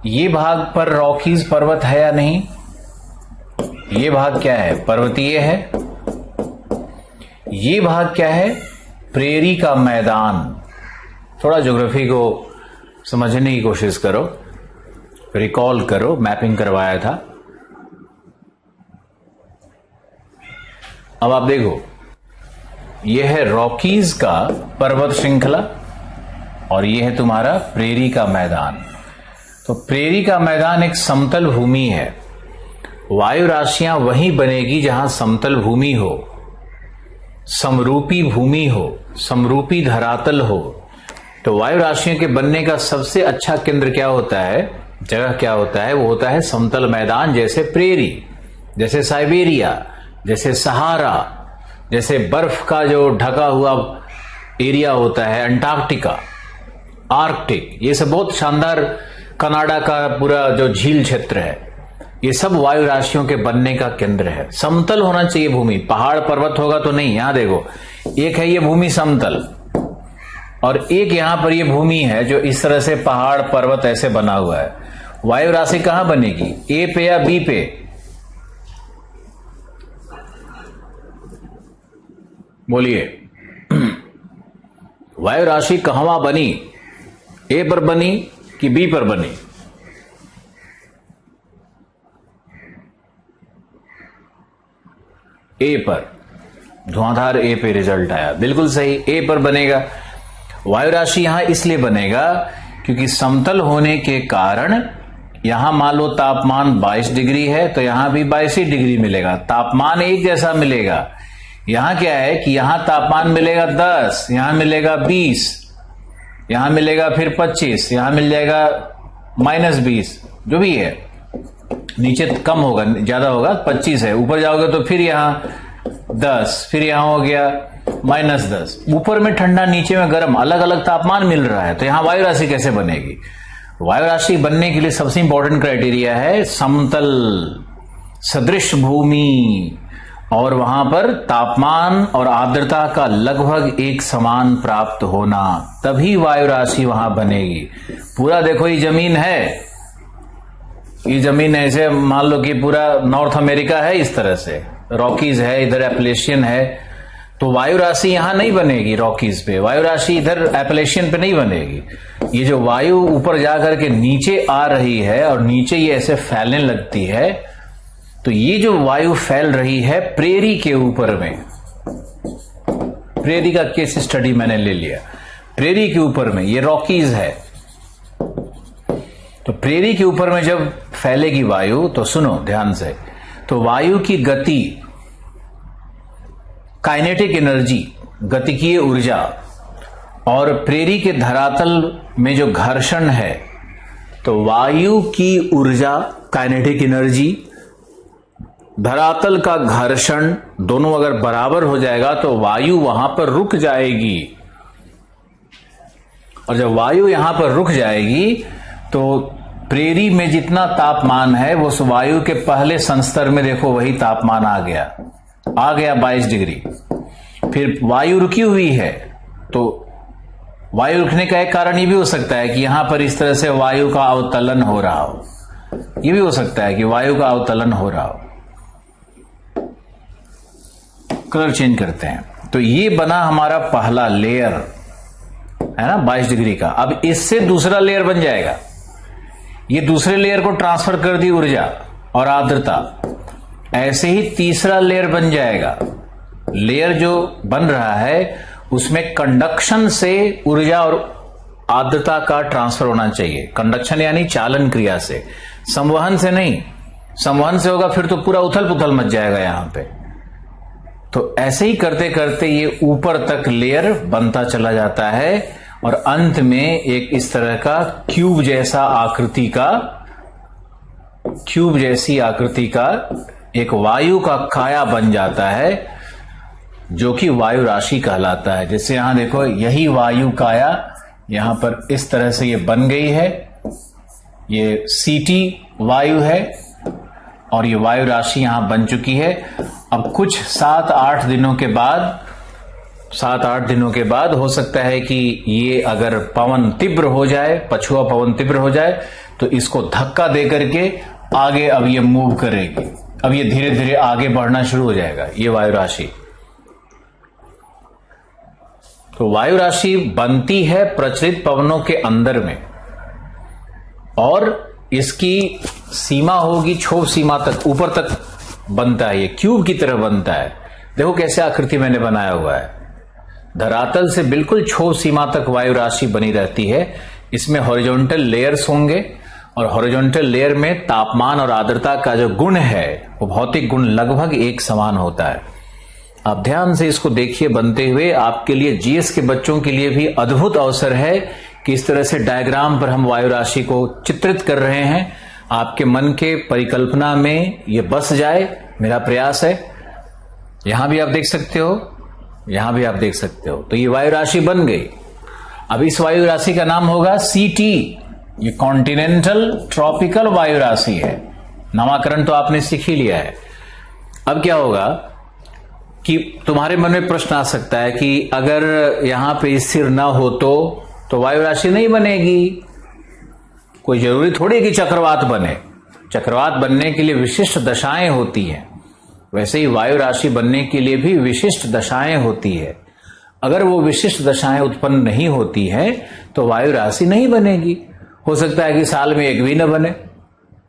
Speaker 1: ये भाग पर रॉकीज पर्वत है या नहीं? ये भाग क्या है? पर्वतीय है। ये भाग क्या है? प्रेरी का मैदान। थोड़ा ज्योग्राफी को समझने की कोशिश करो, रिकॉल करो, मैपिंग करवाया था। अब आप देखो, यह है रॉकीज का पर्वत श्रृंखला और यह है तुम्हारा प्रेरी का मैदान। तो प्रेरी का मैदान एक समतल भूमि है। वायु राशियां वहीं बनेगी जहां समतल भूमि हो, समरूपी भूमि हो, समरूपी धरातल हो। तो वायु राशियों के बनने का सबसे अच्छा केंद्र क्या होता है, जगह क्या होता है? वो होता है समतल मैदान, जैसे प्रेरी, जैसे साइबेरिया, जैसे सहारा, जैसे बर्फ का जो ढका हुआ एरिया होता है, अंटार्कटिका, आर्कटिक, ये सब बहुत शानदार, कनाडा का पूरा जो झील क्षेत्र है, ये सब वायु राशियों के बनने का केंद्र है। समतल होना चाहिए भूमि, पहाड़ पर्वत होगा तो नहीं। यहां देखो, एक है ये भूमि समतल, और एक यहां पर ये भूमि है जो इस तरह से पहाड़ पर्वत ऐसे बना हुआ है। वायु राशि कहां बनेगी? ए पे या बी पे? बोलिए, वायु राशि कहवा बनी? ए पर बनी कि बी पर बनी? ए पर, धुआंधार ए पे रिजल्ट आया, बिल्कुल सही, ए पर बनेगा। वायु राशि यहां इसलिए बनेगा क्योंकि समतल होने के कारण यहां मान लो तापमान 22 डिग्री है तो यहां भी 22 ही डिग्री मिलेगा, तापमान एक जैसा मिलेगा। यहां क्या है कि यहां तापमान मिलेगा 10, यहां मिलेगा 20, यहां मिलेगा फिर 25, यहां मिल जाएगा -20, जो भी है, नीचे कम होगा ज्यादा होगा, 25 है, ऊपर जाओगे तो फिर यहां 10, फिर यहां हो गया -10, ऊपर में ठंडा नीचे में गर्म, अलग अलग तापमान मिल रहा है, तो यहां वायु राशि कैसे बनेगी? वायु राशि बनने के लिए सबसे इंपॉर्टेंट क्राइटेरिया है समतल सदृश भूमि और वहां पर तापमान और आर्द्रता का लगभग एक समान प्राप्त होना, तभी वायु राशि वहां बनेगी। पूरा देखो ये जमीन है, ये जमीन ऐसे मान लो कि पूरा नॉर्थ अमेरिका है, इस तरह से रॉकीज है, इधर एपलेशियन है, तो वायु राशि यहां नहीं बनेगी रॉकीज पे, वायु राशि इधर एपलेशियन पे नहीं बनेगी। ये जो वायु ऊपर जाकर के नीचे आ रही है और नीचे ये ऐसे फैलने लगती है, तो ये जो वायु फैल रही है प्रेरी के ऊपर में, प्रेरी का केस स्टडी मैंने ले लिया, प्रेरी के ऊपर में ये रॉकीज है, तो प्रेरी के ऊपर में जब फैलेगी वायु तो सुनो ध्यान से, तो वायु की गति, काइनेटिक एनर्जी, गतिकीय ऊर्जा और प्रेरी के धरातल में जो घर्षण है, तो वायु की ऊर्जा काइनेटिक एनर्जी, धरातल का घर्षण दोनों अगर बराबर हो जाएगा तो वायु वहां पर रुक जाएगी, और जब वायु यहां पर रुक जाएगी तो प्रेरी में जितना तापमान है वो उस वायु के पहले संस्तर में देखो वही तापमान आ गया 22 डिग्री। फिर वायु रुकी हुई है, तो वायु रुकने का एक कारण ये भी हो सकता है कि यहां पर इस तरह से वायु का अवतलन हो रहा हो, ये भी हो सकता है कि वायु का अवतलन हो रहा हो। कलर चेंज करते हैं, तो ये बना हमारा पहला लेयर है ना 22 डिग्री का। अब इससे दूसरा लेयर बन जाएगा, ये दूसरे लेयर को ट्रांसफर कर दी ऊर्जा और आर्द्रता, ऐसे ही तीसरा लेयर बन जाएगा। लेयर जो बन रहा है उसमें कंडक्शन से ऊर्जा और आर्द्रता का ट्रांसफर होना चाहिए, कंडक्शन यानी चालन क्रिया से, संवहन से नहीं। संवहन से होगा फिर तो पूरा उथल पुथल मच जाएगा यहां पे। तो ऐसे ही करते करते ये ऊपर तक लेयर बनता चला जाता है और अंत में एक इस तरह का क्यूब जैसा आकृति का, क्यूब जैसी आकृति का एक वायु का काया बन जाता है, जो कि वायु राशि कहलाता है। जैसे यहां देखो यही वायु काया यहां पर इस तरह से ये बन गई है, ये सीटी वायु है और ये वायु राशि यहां बन चुकी है। अब कुछ 7-8 दिनों के बाद, 7-8 दिनों के बाद हो सकता है कि ये अगर पवन तीव्र हो जाए, पछुआ पवन तीव्र हो जाए, तो इसको धक्का दे करके आगे अब ये मूव करेगी, अब ये धीरे धीरे आगे बढ़ना शुरू हो जाएगा ये वायु राशि। तो वायु राशि बनती है प्रचलित पवनों के अंदर में और इसकी सीमा होगी क्षोभ सीमा तक, ऊपर तक बनता है, ये क्यूब की तरह बनता है। देखो कैसे आकृति मैंने बनाया हुआ है, धरातल से बिल्कुल क्षोभ सीमा तक वायु राशि बनी रहती है। इसमें हॉरिजॉन्टल लेयर्स होंगे और हॉरिजॉन्टल लेयर में तापमान और आर्द्रता का जो गुण है वो भौतिक गुण लगभग एक समान होता है। आप ध्यान से इसको देखिए बनते हुए, आपके लिए जीएस के बच्चों के लिए भी अद्भुत अवसर है कि इस तरह से डायग्राम पर हम वायु राशि को चित्रित कर रहे हैं, आपके मन के परिकल्पना में ये बस जाए, मेरा प्रयास है। यहां भी आप देख सकते हो, यहां भी आप देख सकते हो। तो ये वायु राशि बन गई। अब इस वायु राशि का नाम होगा सीटी, ये कॉन्टिनेंटल ट्रॉपिकल वायु राशि है। नामकरण तो आपने सीख ही लिया है। अब क्या होगा कि तुम्हारे मन में प्रश्न आ सकता है कि अगर यहां पे स्थिर ना हो तो वायु राशि नहीं बनेगी। कोई जरूरी थोड़ी कि चक्रवात बने, चक्रवात बनने के लिए विशिष्ट दशाएं होती हैं, वैसे ही वायु राशि बनने के लिए भी विशिष्ट दशाएं होती है। अगर वो विशिष्ट दशाएं उत्पन्न नहीं होती हैं तो वायु राशि नहीं बनेगी। हो सकता है कि साल में एक भी न बने,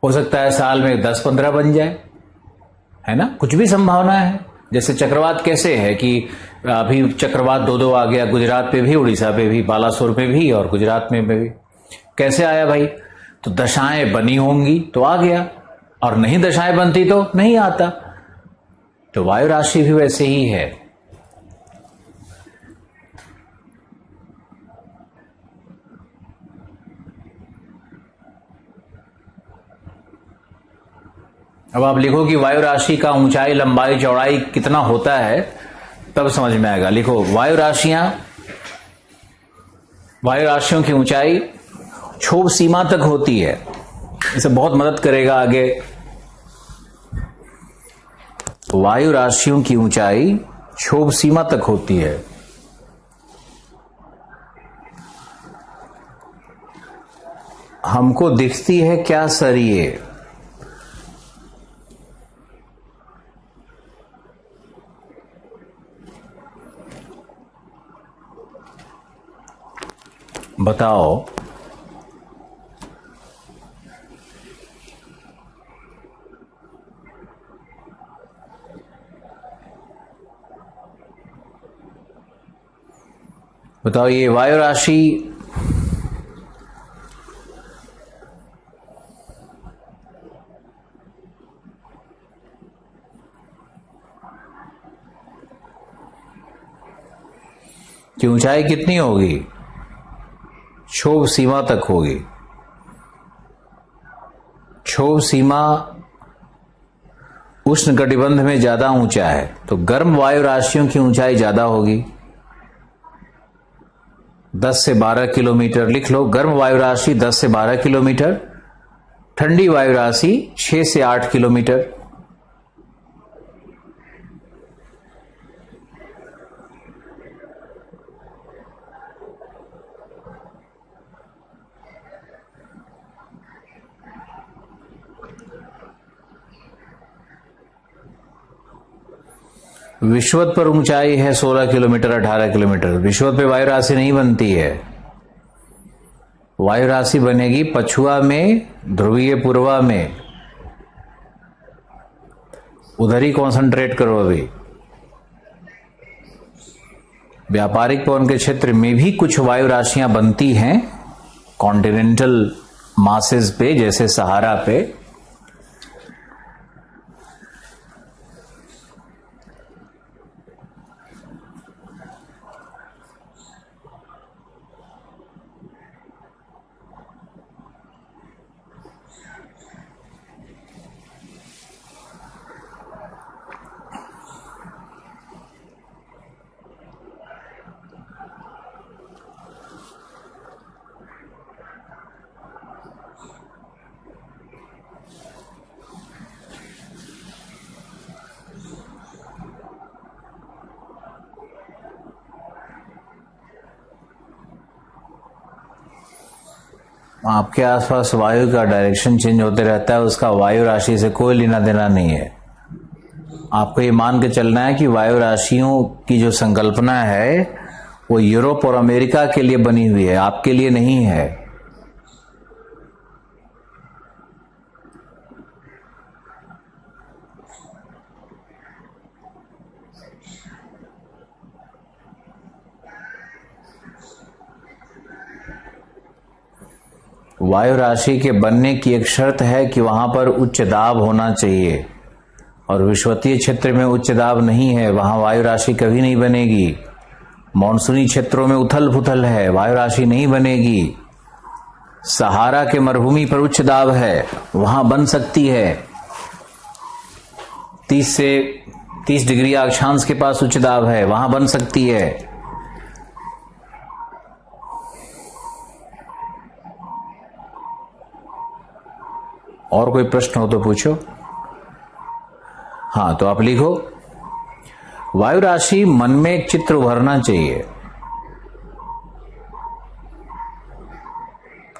Speaker 1: हो सकता है साल में 10-15 बन जाए, है ना, कुछ भी संभावना है। जैसे चक्रवात कैसे है कि अभी चक्रवात दो दो आ गया, गुजरात पे भी, उड़ीसा पे भी, बालासोर पे भी और गुजरात में भी। कैसे आया भाई? तो दशाएं बनी होंगी तो आ गया, और नहीं दशाएं बनती तो नहीं आता। तो वायु राशि भी वैसे ही है। अब आप लिखो कि वायु राशि का ऊंचाई, लंबाई, चौड़ाई कितना होता है, तब समझ में आएगा। लिखो वायु राशियों की ऊंचाई क्षोभ सीमा तक होती है। इसे बहुत मदद करेगा आगे। वायु राशियों की ऊंचाई क्षोभ सीमा तक होती है। हमको दिखती है क्या सर ये? बताओ। बताओ ये वायु राशि की ऊंचाई कितनी होगी? क्षोभ सीमा तक होगी। क्षोभ सीमा उष्ण कटिबंध में ज्यादा ऊंचा है, तो गर्म वायु राशियों की ऊंचाई ज्यादा होगी। 10 से 12 किलोमीटर लिख लो। गर्म वायु राशि 10 से 12 किलोमीटर, ठंडी वायु राशि 6 से 8 किलोमीटर। विषुवत पर ऊंचाई है 16 किलोमीटर, 18 किलोमीटर। विषुवत पे वायु राशि नहीं बनती है। वायु राशि बनेगी पछुआ में, ध्रुवीय पूर्वा में। उधर ही कॉन्सेंट्रेट करो। अभी व्यापारिक पवन के क्षेत्र में भी कुछ वायु राशियां बनती हैं कॉन्टिनेंटल मासेस पे, जैसे सहारा पे। आपके आसपास वायु का डायरेक्शन चेंज होते रहता है, उसका वायु राशि से कोई लेना देना नहीं है। आपको ये मान के चलना है कि वायु राशियों की जो संकल्पना है वो यूरोप और अमेरिका के लिए बनी हुई है, आपके लिए नहीं है। वायु राशि के बनने की एक शर्त है कि वहां पर उच्च दाब होना चाहिए, और विषुवतीय क्षेत्र में उच्च दाब नहीं है, वहां वायु राशि कभी नहीं बनेगी। मॉनसूनी क्षेत्रों में उथल पुथल है, वायु राशि नहीं बनेगी। सहारा के मरुभूमि पर उच्च दाब है, वहां बन सकती है। 30 डिग्री अक्षांश के पास उच्च दाब है, वहां बन सकती है। और कोई प्रश्न हो तो पूछो। हाँ, तो आप लिखो वायु राशि मन में एक चित्र उभरना चाहिए।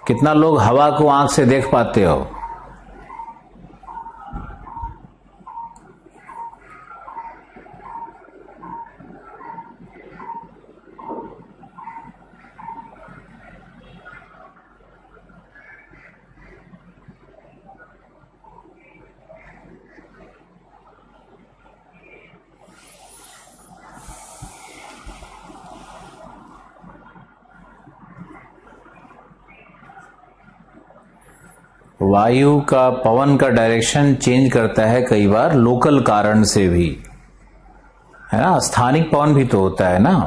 Speaker 1: कितना लोग हवा को आंख से देख पाते हो? वायु का, पवन का डायरेक्शन चेंज करता है कई बार लोकल कारण से भी, है ना। स्थानिक पवन भी तो होता है ना,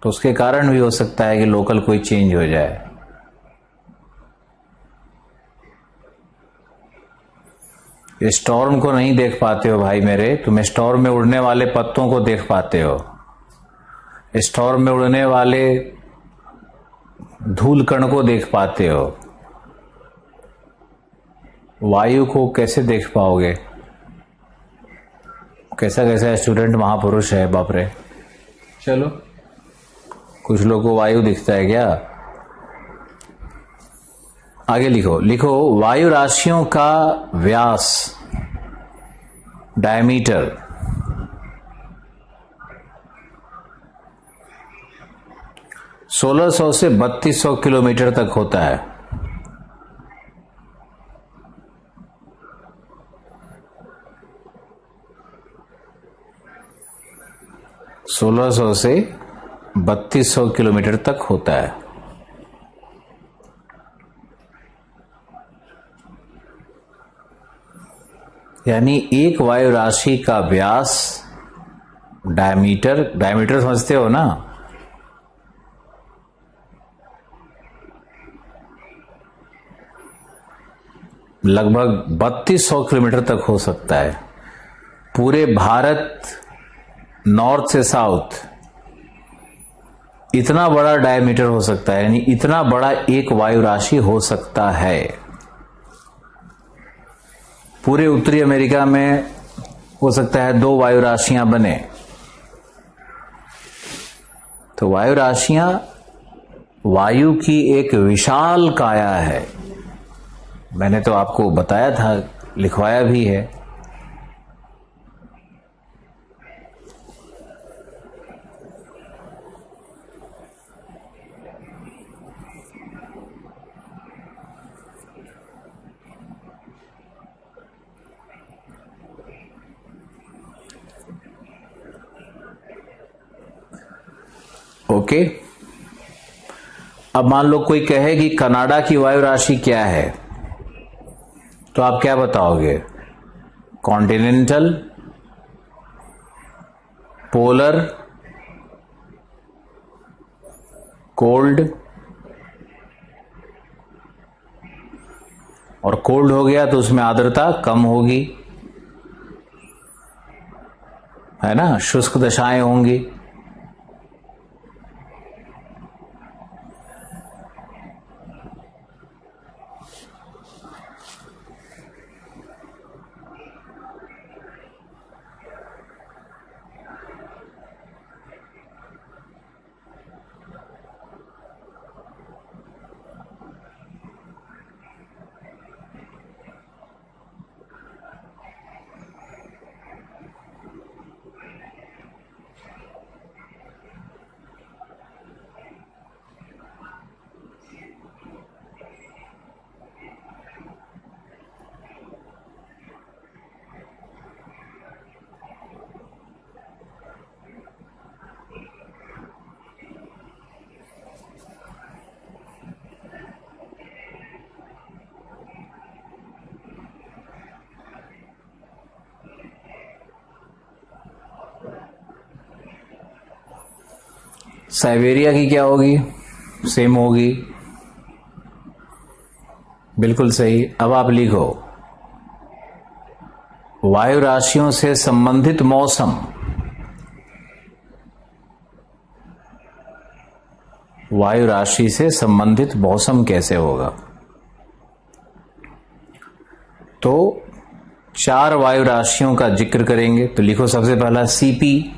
Speaker 1: तो उसके कारण भी हो सकता है कि लोकल कोई चेंज हो जाए। स्टॉर्म को नहीं देख पाते हो भाई मेरे, तुम स्टॉर्म में उड़ने वाले पत्तों को देख पाते हो, स्टॉर्म में उड़ने वाले धूल कण को देख पाते हो, वायु को कैसे देख पाओगे? कैसा कैसा स्टूडेंट महापुरुष है, बाप रे। चलो, कुछ लोगों को वायु दिखता है क्या? आगे लिखो, लिखो वायु राशियों का व्यास, डायमीटर, सोलह सौ से 3200 किलोमीटर तक होता है। सोलह सौ से 3200 किलोमीटर तक होता है। यानी एक वायु राशि का व्यास, डायमीटर, डायमीटर समझते हो ना, लगभग 3200 किलोमीटर तक हो सकता है। पूरे भारत नॉर्थ से साउथ इतना बड़ा डायमीटर हो सकता है, यानी इतना बड़ा एक वायु राशि हो सकता है। पूरे उत्तरी अमेरिका में हो सकता है 2 वायु राशियां बने। तो वायु राशियां वायु की एक विशाल काया है। मैंने तो आपको बताया था, लिखवाया भी है। ओके, अब मान लो कोई कहे कि कनाडा की वायु राशि क्या है, तो आप क्या बताओगे? कॉन्टिनेंटल, पोलर, कोल्ड, और कोल्ड हो गया तो उसमें आर्द्रता कम होगी, है ना, शुष्क दशाएं होंगी। साइबेरिया की क्या होगी? सेम होगी, बिल्कुल सही। अब आप लिखो वायु राशियों से संबंधित मौसम, वायु राशि से संबंधित मौसम कैसे होगा? तो 4 वायु राशियों का जिक्र करेंगे। तो लिखो सबसे पहला सीपी,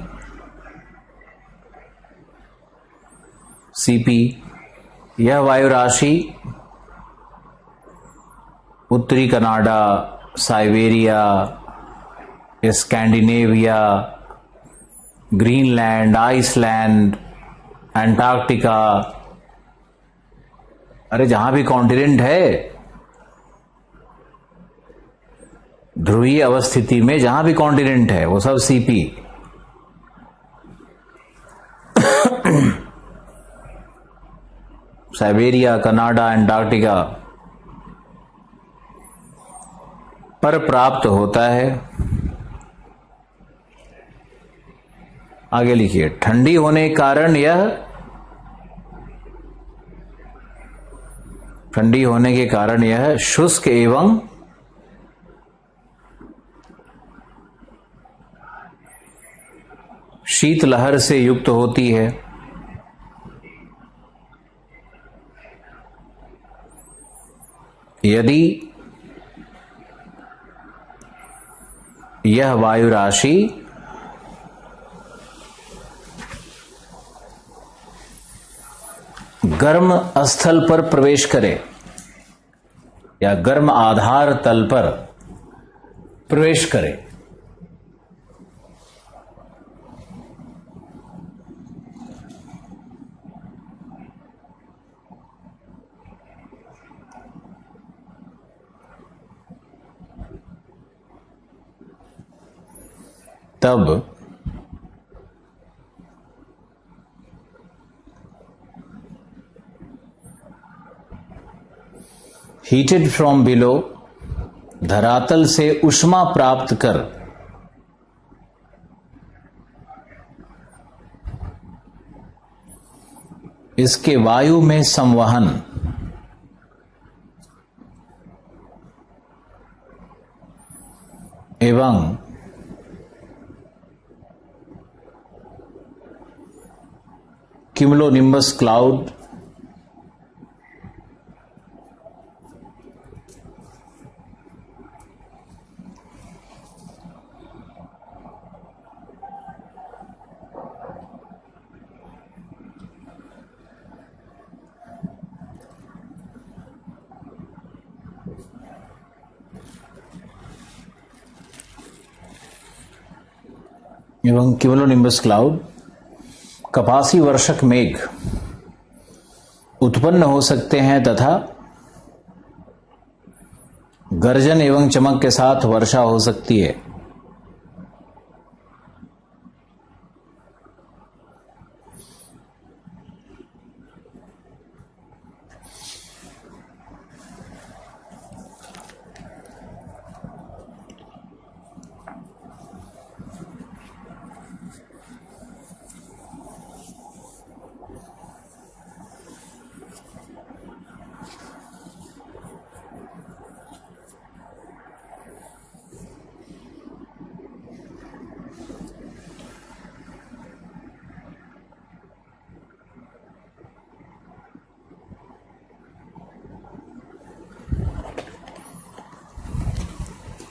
Speaker 1: सीपी यह वायु राशि उत्तरी Canada, Siberia, Scandinavia, Greenland, Iceland, Antarctica, अरे जहां भी कॉन्टिनेंट है, ध्रुवीय अवस्थिति में जहां भी कॉन्टिनेंट है वो सब सीपी। साइबेरिया, कनाडा, अंटार्कटिका, पर प्राप्त होता है। आगे लिखिए, ठंडी होने के कारण यह, ठंडी होने के कारण यह शुष्क एवं शीतलहर से युक्त होती है। यदि यह वायु राशि गर्म स्थल पर प्रवेश करे या गर्म आधार तल पर प्रवेश करे, तब हीटेड फ्रॉम बिलो, धरातल से ऊष्मा प्राप्त कर इसके वायु में संवहन एवं क्यूमुलोनिम्बस क्लाउड एवं क्यूमुलोनिम्बस क्लाउड कपासी वर्षक मेघ उत्पन्न हो सकते हैं तथा गर्जन एवं चमक के साथ वर्षा हो सकती है।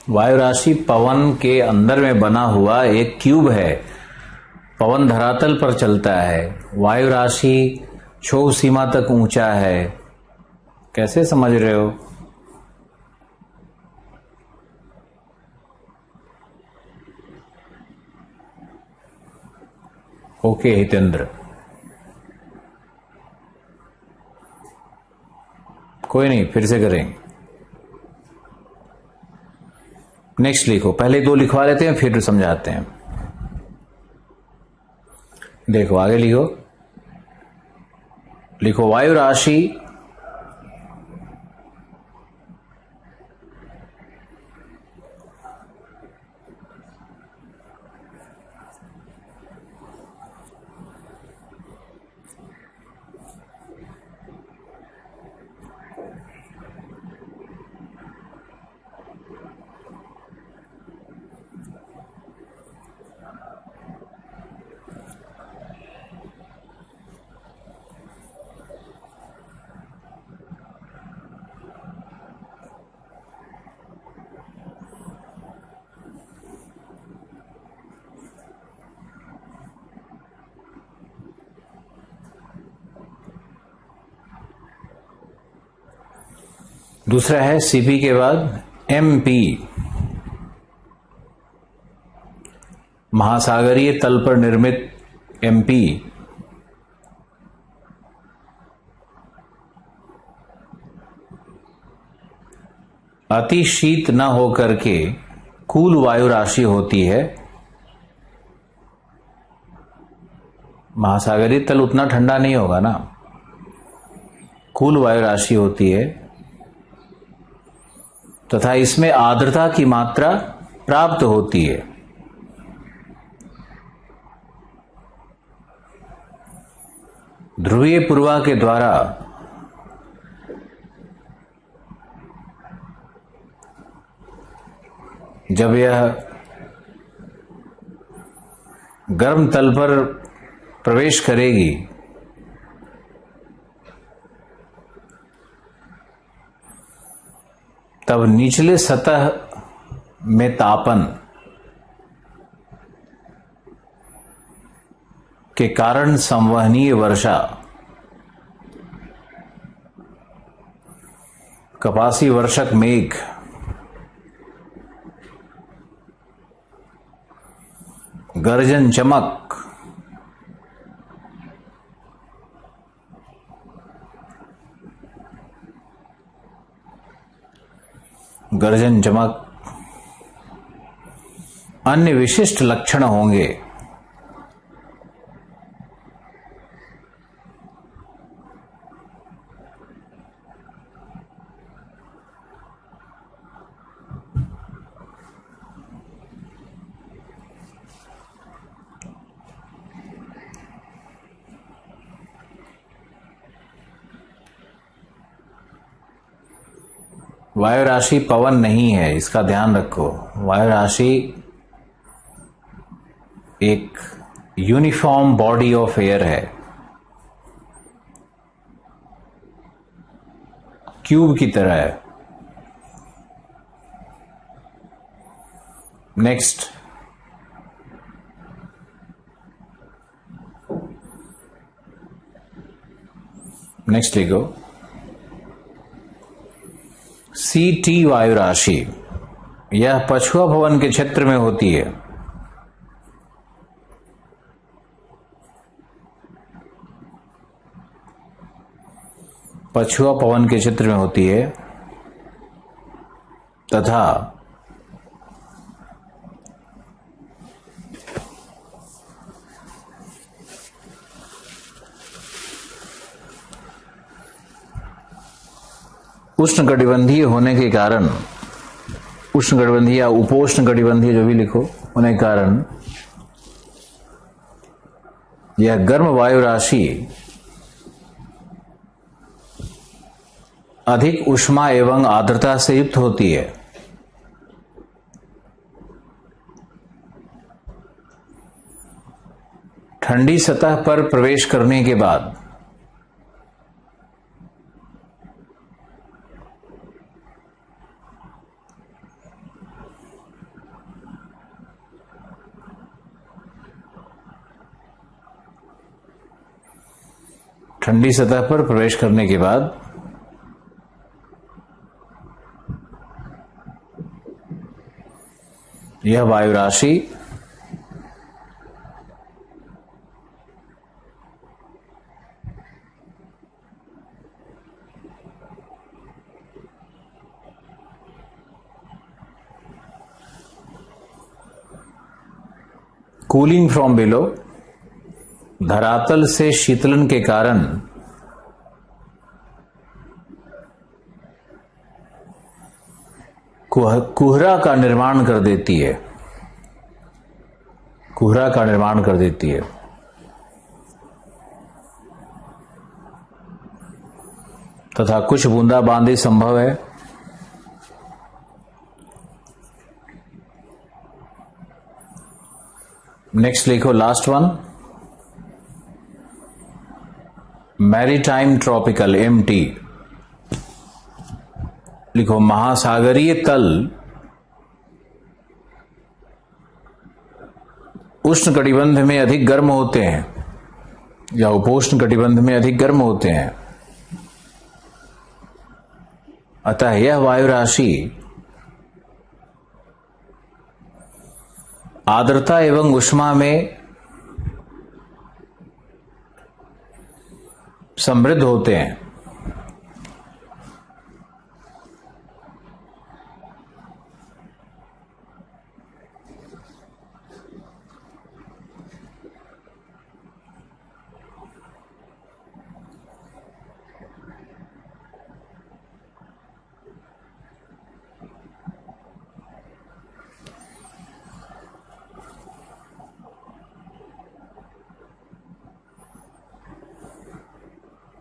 Speaker 1: वायु राशि पवन के अंदर में बना हुआ एक क्यूब है। पवन धरातल पर चलता है, वायु राशि क्षोभ सीमा तक ऊंचा है। कैसे समझ रहे हो? ओके हितेंद्र, कोई नहीं, फिर से करेंगे। नेक्स्ट लिखो, पहले दो लिखवा लेते हैं फिर समझाते हैं। देखो आगे लिखो, लिखो वायु राशि दूसरा है सीपी के बाद एमपी, महासागरीय तल पर निर्मित एमपी अति शीत न होकर के कूल वायु राशि होती है। महासागरीय तल उतना ठंडा नहीं होगा ना, कूल वायु राशि होती है। तथा इसमें आर्द्रता की मात्रा प्राप्त होती है। ध्रुवीय पूर्वा के द्वारा जब यह गर्म तल पर प्रवेश करेगी तब निचले सतह में तापन के कारण संवहनीय वर्षा कपासी वर्षक मेघ गर्जन चमक अन्य विशिष्ट लक्षण होंगे। वायु राशि पवन नहीं है, इसका ध्यान रखो। वायु राशि एक यूनिफॉर्म बॉडी ऑफ एयर है, क्यूब की तरह है। नेक्स्ट, लिखो CT वायु राशि, यह पछुआ भवन के क्षेत्र में होती है। पछुआ पवन के क्षेत्र में होती है तथा उष्णकटिबंधीय होने के कारण, उष्णकटिबंधीय या उपोष्णकटिबंधीय जो भी लिखो, होने के कारण यह गर्म वायु राशि अधिक ऊष्मा एवं आर्द्रता से युक्त होती है। ठंडी सतह पर प्रवेश करने के बाद यह वायु राशि कूलिंग फ्रॉम बिलो, धरातल से शीतलन के कारण कुहरा का निर्माण कर देती है। तथा कुछ बूंदाबांदी संभव है। नेक्स्ट लिखो last one, maritime tropical MT लिखो। महासागरीय तल उष्ण कटिबंध में अधिक गर्म होते हैं या उपोष्ण कटिबंध में अधिक गर्म होते हैं, अतः यह वायु राशि आर्द्रता एवं ऊष्मा में समृद्ध होते हैं।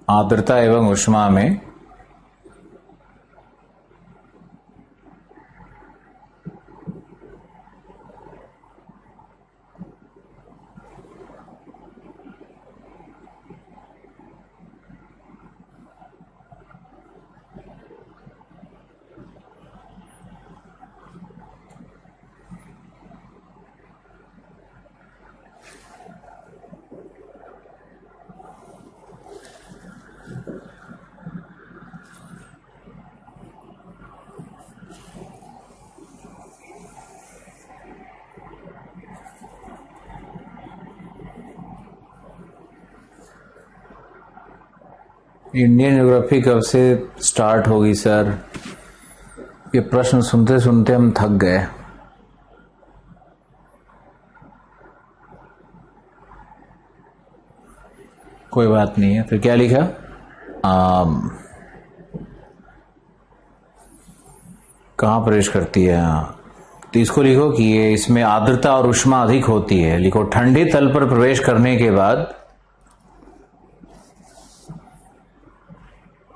Speaker 1: आर्द्रता एवं ऊष्मा में इंडियन ज्योग्राफी कब से स्टार्ट होगी सर? ये प्रश्न सुनते सुनते हम थक गए। कोई बात नहीं है। फिर क्या लिखा? कहाँ प्रवेश करती है? तो इसको लिखो कि ये इसमें आर्द्रता और ऊष्मा अधिक होती है। लिखो ठंडे तल पर प्रवेश करने के बाद,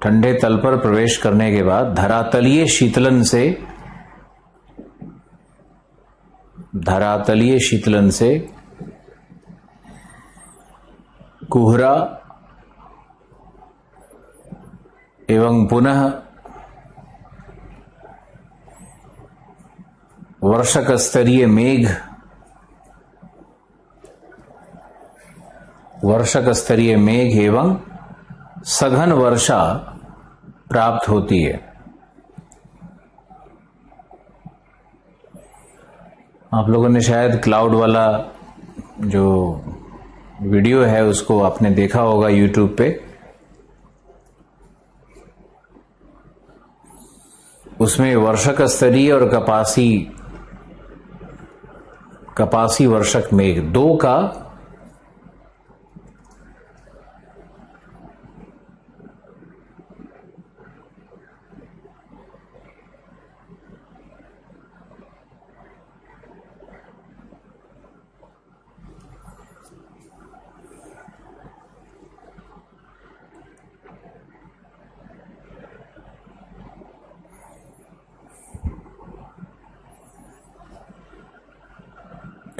Speaker 1: ठंडे तल पर प्रवेश करने के बाद धरातलीय शीतलन से कुहरा एवं पुनः वर्षक स्तरीय मेघ एवं सघन वर्षा प्राप्त होती है। आप लोगों ने शायद क्लाउड वाला जो वीडियो है उसको आपने देखा होगा यूट्यूब पे। उसमें वर्षक स्तरीय और कपासी वर्षक मेघ दो का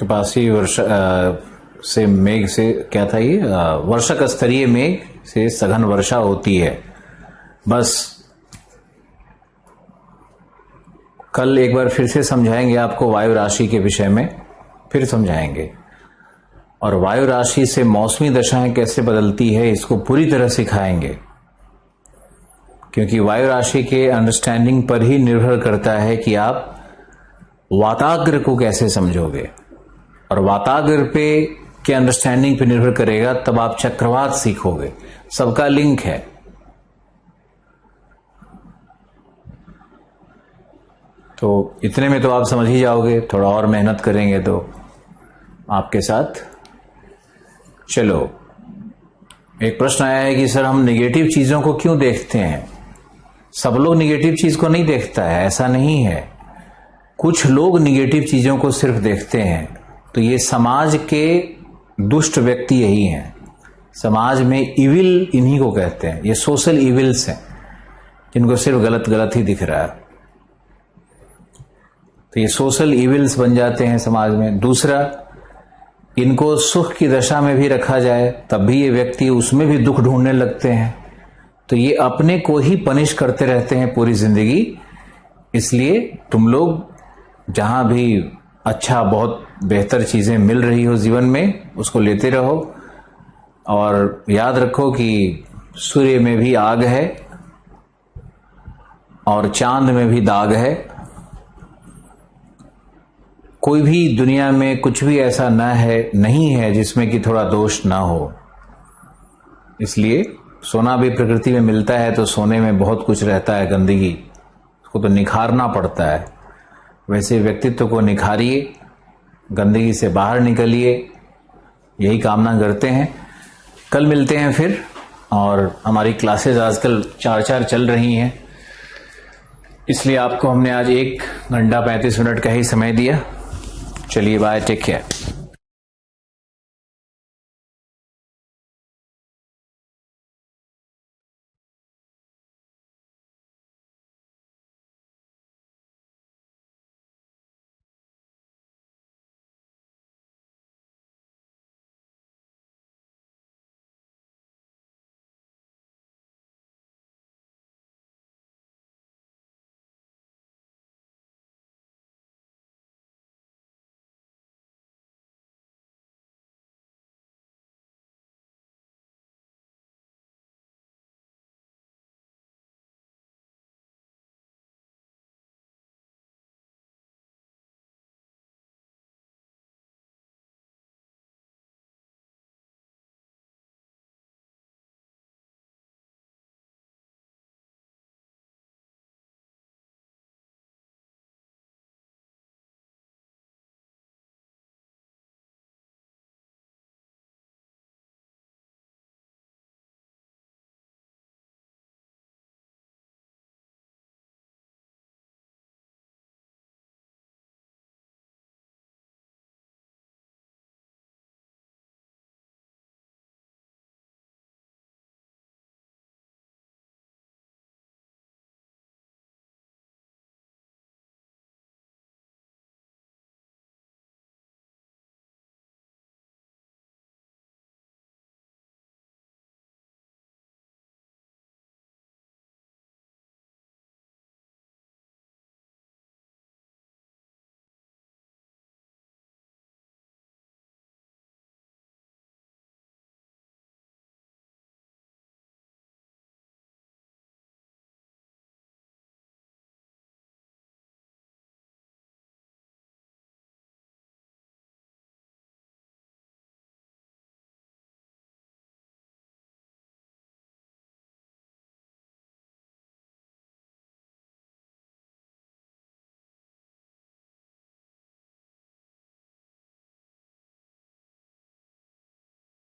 Speaker 1: कपासी से मेघ से क्या था ये? वर्षक स्तरीय मेघ से सघन वर्षा होती है। बस कल एक बार फिर से समझाएंगे आपको वायु राशि के विषय में, फिर समझाएंगे। और वायु राशि से मौसमी दशाएं कैसे बदलती है इसको पूरी तरह सिखाएंगे, क्योंकि वायु राशि के अंडरस्टैंडिंग पर ही निर्भर करता है कि आप वाताग्र को कैसे समझोगे, और वाताग्र पे के अंडरस्टैंडिंग पे निर्भर करेगा तब आप चक्रवात सीखोगे। सबका लिंक है। तो इतने में तो आप समझ ही जाओगे, थोड़ा और मेहनत करेंगे तो आपके साथ। चलो, एक प्रश्न आया है कि सर हम निगेटिव चीजों को क्यों देखते हैं? सब लोग निगेटिव चीज को नहीं देखता है, ऐसा नहीं है। कुछ लोग निगेटिव चीजों को सिर्फ देखते हैं। तो ये समाज के दुष्ट व्यक्ति यही हैं। समाज में इविल इन्हीं को कहते हैं। ये सोशल इविल्स हैं जिनको सिर्फ गलत गलत ही दिख रहा है। तो ये सोशल इविल्स बन जाते हैं समाज में। दूसरा, इनको सुख की दशा में भी रखा जाए तब भी ये व्यक्ति उसमें भी दुख ढूंढने लगते हैं। तो ये अपने को ही पनिश करते रहते हैं पूरी जिंदगी। इसलिए तुम लोग जहां भी अच्छा, बहुत बेहतर चीजें मिल रही हो जीवन में, उसको लेते रहो। और याद रखो कि सूर्य में भी आग है और चांद में भी दाग है। कोई भी दुनिया में कुछ भी ऐसा नहीं है जिसमें कि थोड़ा दोष ना हो। इसलिए सोना भी प्रकृति में मिलता है तो सोने में बहुत कुछ रहता है, गंदगी, उसको तो निखारना पड़ता है। वैसे व्यक्तित्व को निखारिए, गंदगी से बाहर निकलिए, यही कामना करते हैं। कल मिलते हैं फिर। और हमारी क्लासेस आजकल 4-4 चल रही हैं, इसलिए आपको हमने आज 1 घंटा 35 मिनट का ही समय दिया। चलिए बाय, टेक केयर।